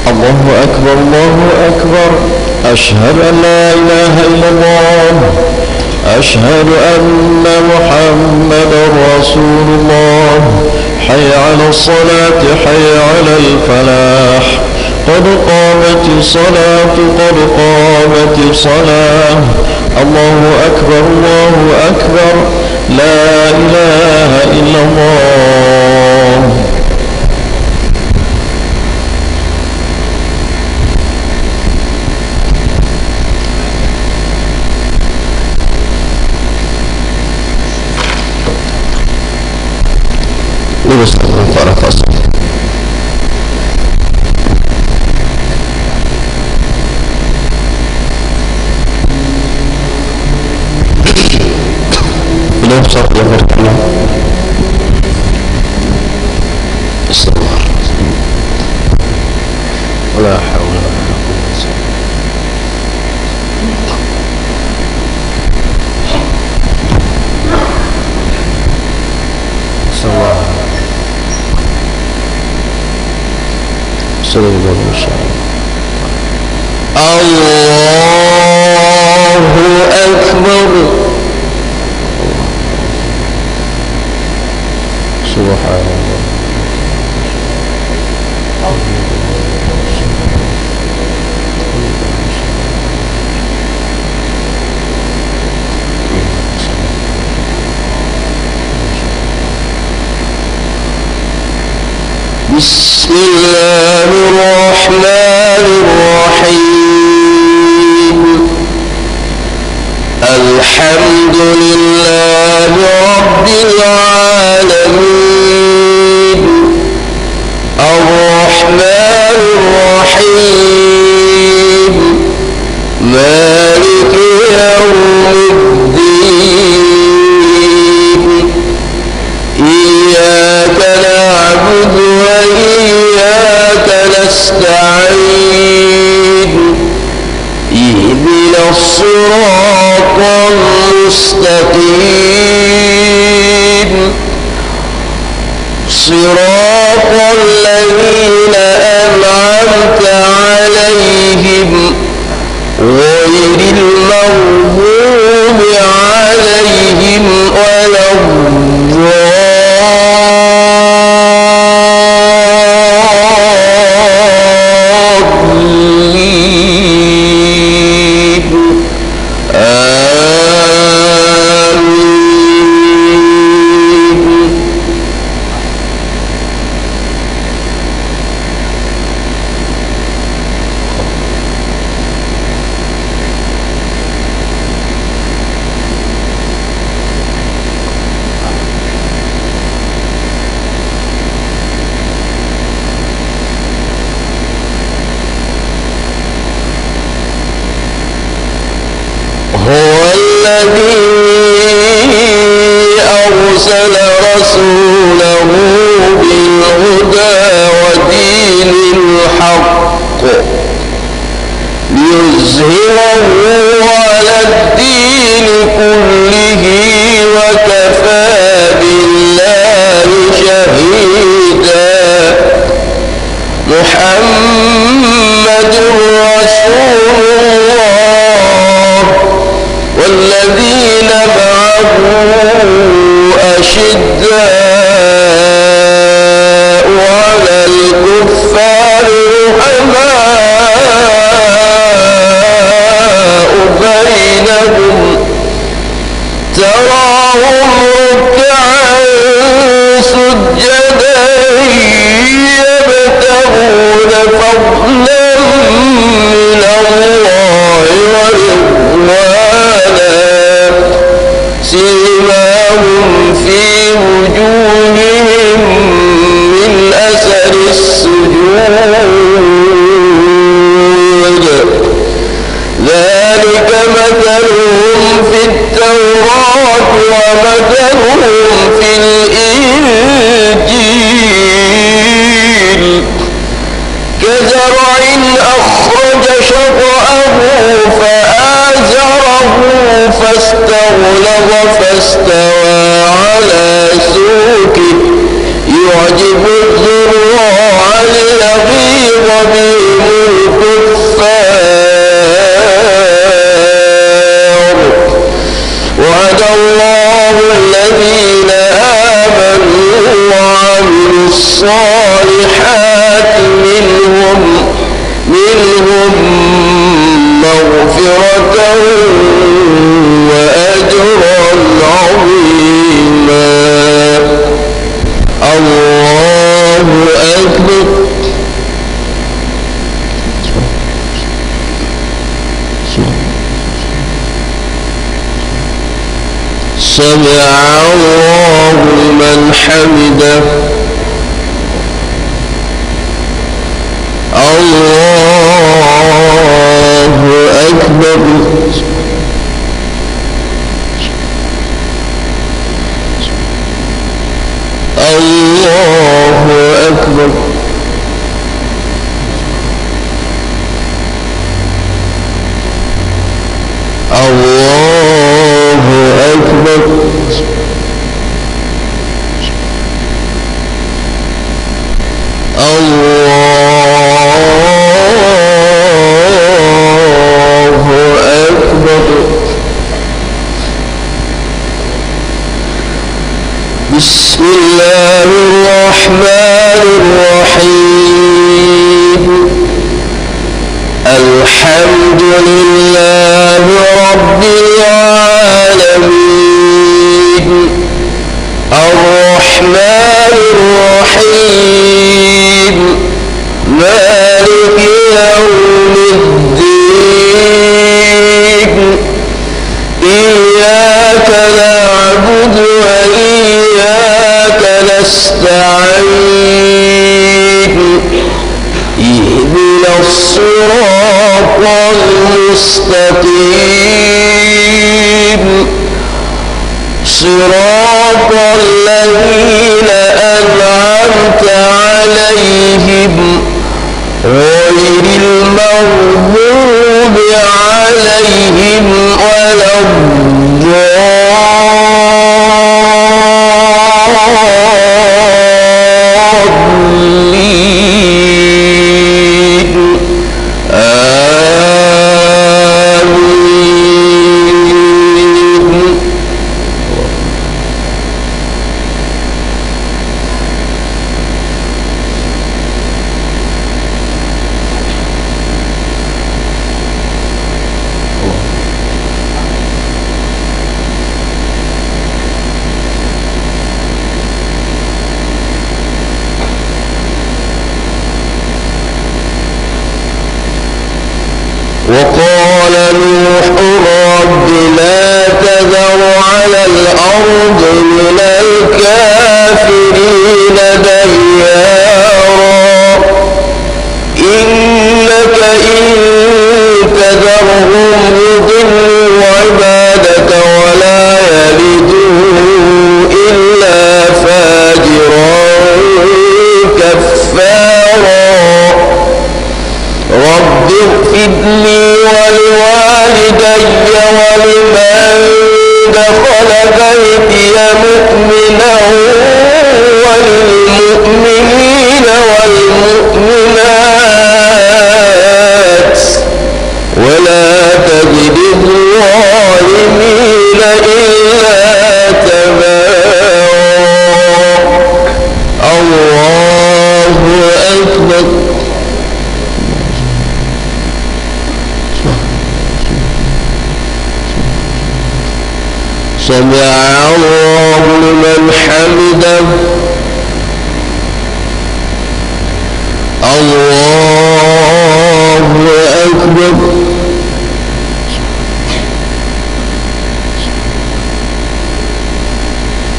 الله أكبر الله أكبر أشهد أن لا إله إلا الله أشهد أن محمدا رسول الله حي على الصلاة حي على الفلاح قد قامت الصلاة قد قامت الصلاة الله أكبر لا إله إلا الله. بسم الله الرحمن الرحيم الحمد لله رب العالمين الرحمن الرحيم مالك يوم الدين إياك نعبد وإياك نستعين اهدنا الصراط المستقيم صراط الذين أنعمت عليهم غير المغضوب عليهم ولا أرسل رسوله بالهدى ودين الحق ليظهره على الدين كله وكفى بالله شهيدا. محمد رسول الله والذين معه أشداء على الكفار رحماء بينهم تراهم ركعا سجدا يبتغون فضلا من الله ورضوانا سيماهم في وجوههم من أثر السجود ذلك مثلهم في التوراة ومثلهم في الإنجيل كزرع أخرج شطأه فآزره فاستغلظ فاستوى على سوقه يعجب الزراع ليغيظ بهم الكفار. وعد الله الذين آمنوا وعملوا الصالحات منهم مغفرة وأجرا عظيما. الله أكبر. سمع الله لمن حمده. الله أكبر. الله أكبر. الله أكبر. الله أكبر. بسم الله الرحمن الرحيم. الحمد لله رب العالمين الرحمن الرحيم مالك يوم الدين إياك نعبد وإياك نستعين اهدنا الصراط المستقيم صراط الذين أنعمت عليهم غير المغضوب عليهم ولا الضالين. آمين. وقال نوح رب لا تذر على الأرض من الكافرين ديارا إنك إن تذرهم يضلوا عبادك ولا يلدوا إلا فاجرا كفارا. رب اغفر لي سمع الله لمن حمده الله أكبر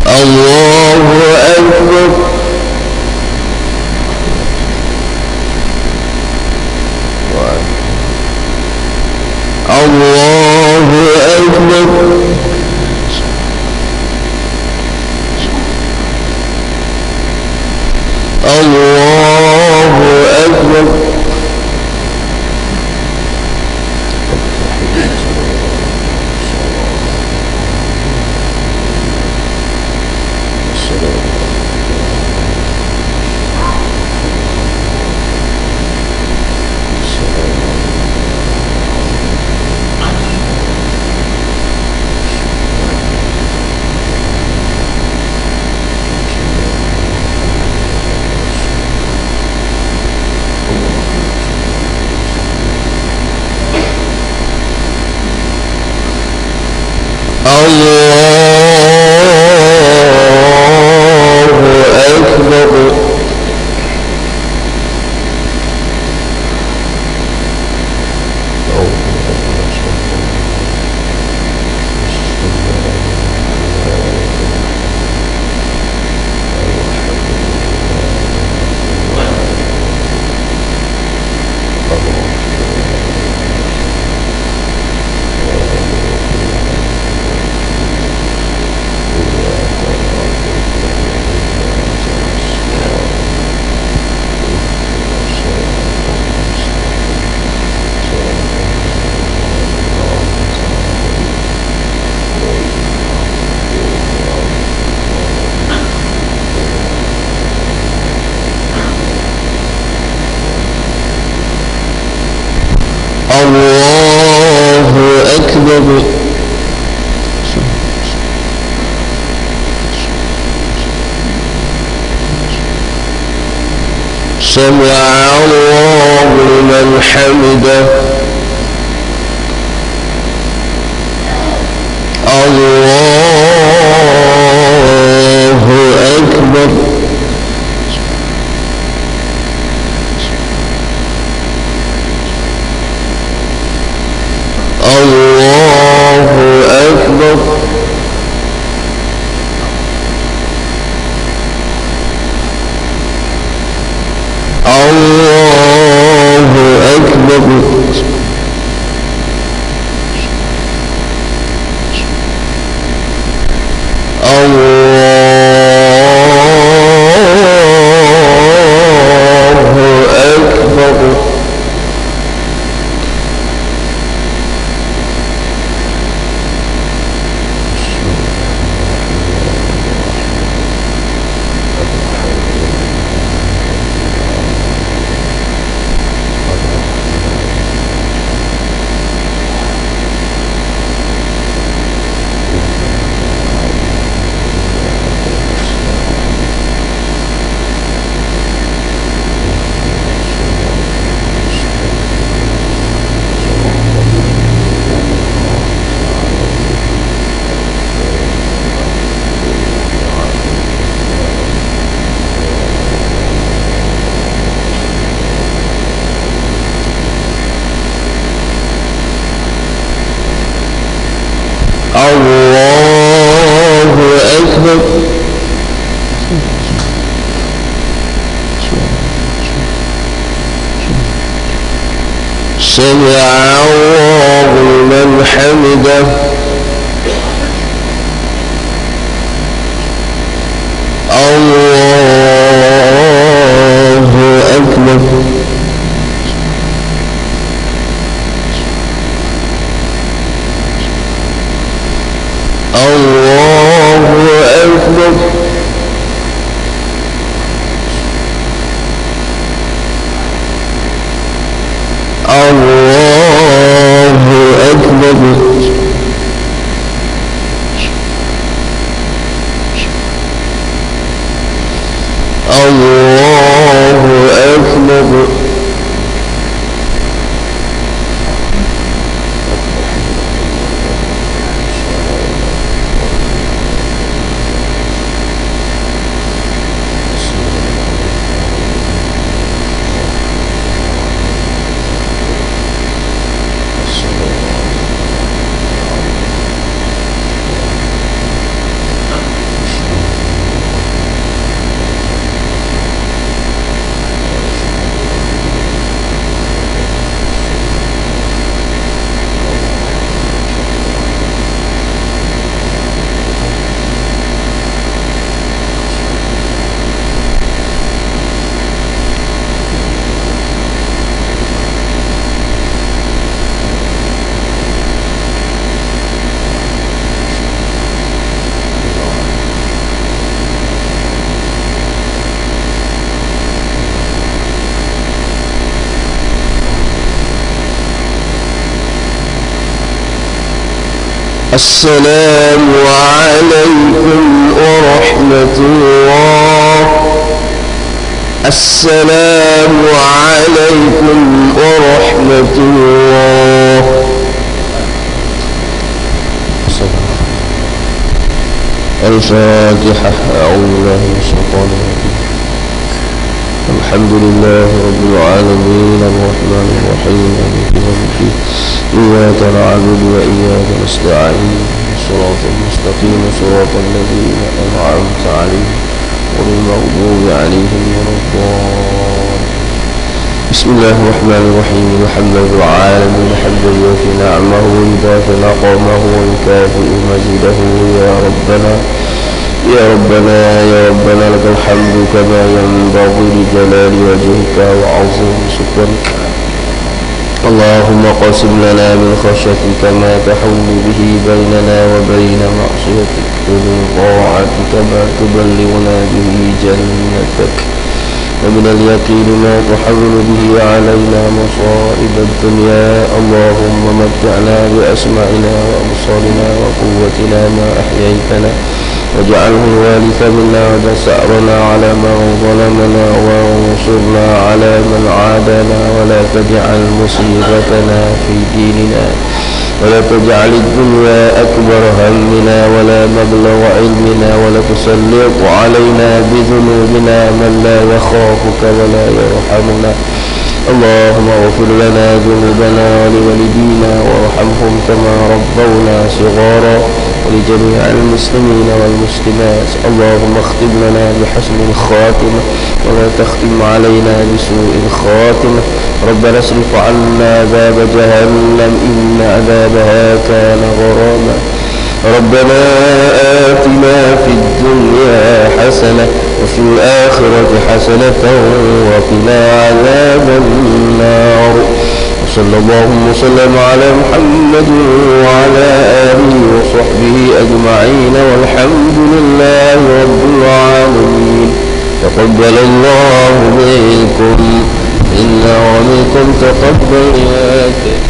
الله أكبر الله أكبر الله أكبر سمع الله لمن حمده الله أكبر الله أكبر الله أكبر سمع الله لمن حمده الله أكبر الله أكبر الله أكبر الله أكبر السلام عليكم ورحمة الله. السلام عليكم ورحمة الله. الفاتحة. أعوذ بالله من الشيطان الرجيم. الحمد لله رب العالمين الرحمن الرحيم مالك يوم الدين إياك نعبد وإياك نستعين صراط المستقيم صراط الذين أنعمت عليهم غير المغضوب عليهم ولا الضالين. بسم الله الرحمن الرحيم. الحمد لله العالمين حمدا يوفي نعمه ويدافع نقمه ويكافئ مزيده. يا ربنا يا ربنا يا ربنا لك الحمد كما ينبغي لجلال وجهك وعظيم سلطانك. اللهم قسم لنا من خشيتك ما تحول به بيننا وبين معصيتك ومن طاعتك ما تبلغنا به جنتك ومن اليقين ما تحول به علينا مصائب الدنيا. اللهم متعنا بأسماعنا وأبصارنا وقوتنا ما أحييتنا واجعله الوارث منا واجعل ثأرنا على من ظلمنا وانصرنا على من عادانا ولا تجعل مصيبتنا في ديننا ولا تجعل الدنيا أكبر همنا ولا مبلغ علمنا ولا تسلط علينا بذنوبنا من لا يخافك ولا يرحمنا. اللهم اغفر لنا ذنوبنا ولوالدينا وارحمهم كما ربونا صغارا ولجميع المسلمين والمسلمات. اللهم اختم لنا بحسن الخاتمة ولا تختم علينا بسوء الخاتمة. ربنا اصرف عنا عذاب جهنم إن عذابها كان غراما. ربنا آتنا في الدنيا حسنة وفي الآخرة حسنة وقنا عذاب النار. وصلى الله وسلم على محمد وعلى آله وصحبه أجمعين والحمد لله رب العالمين. تقبل الله منكم إنا ومنكم تقبل يا كريم.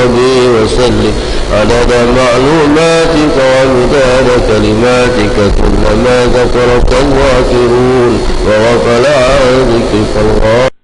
ربي وسلم عدد معلوماتك ومداد كلماتك كلما ذكرك الذاكرون وغفل عن ذكرك الغافلون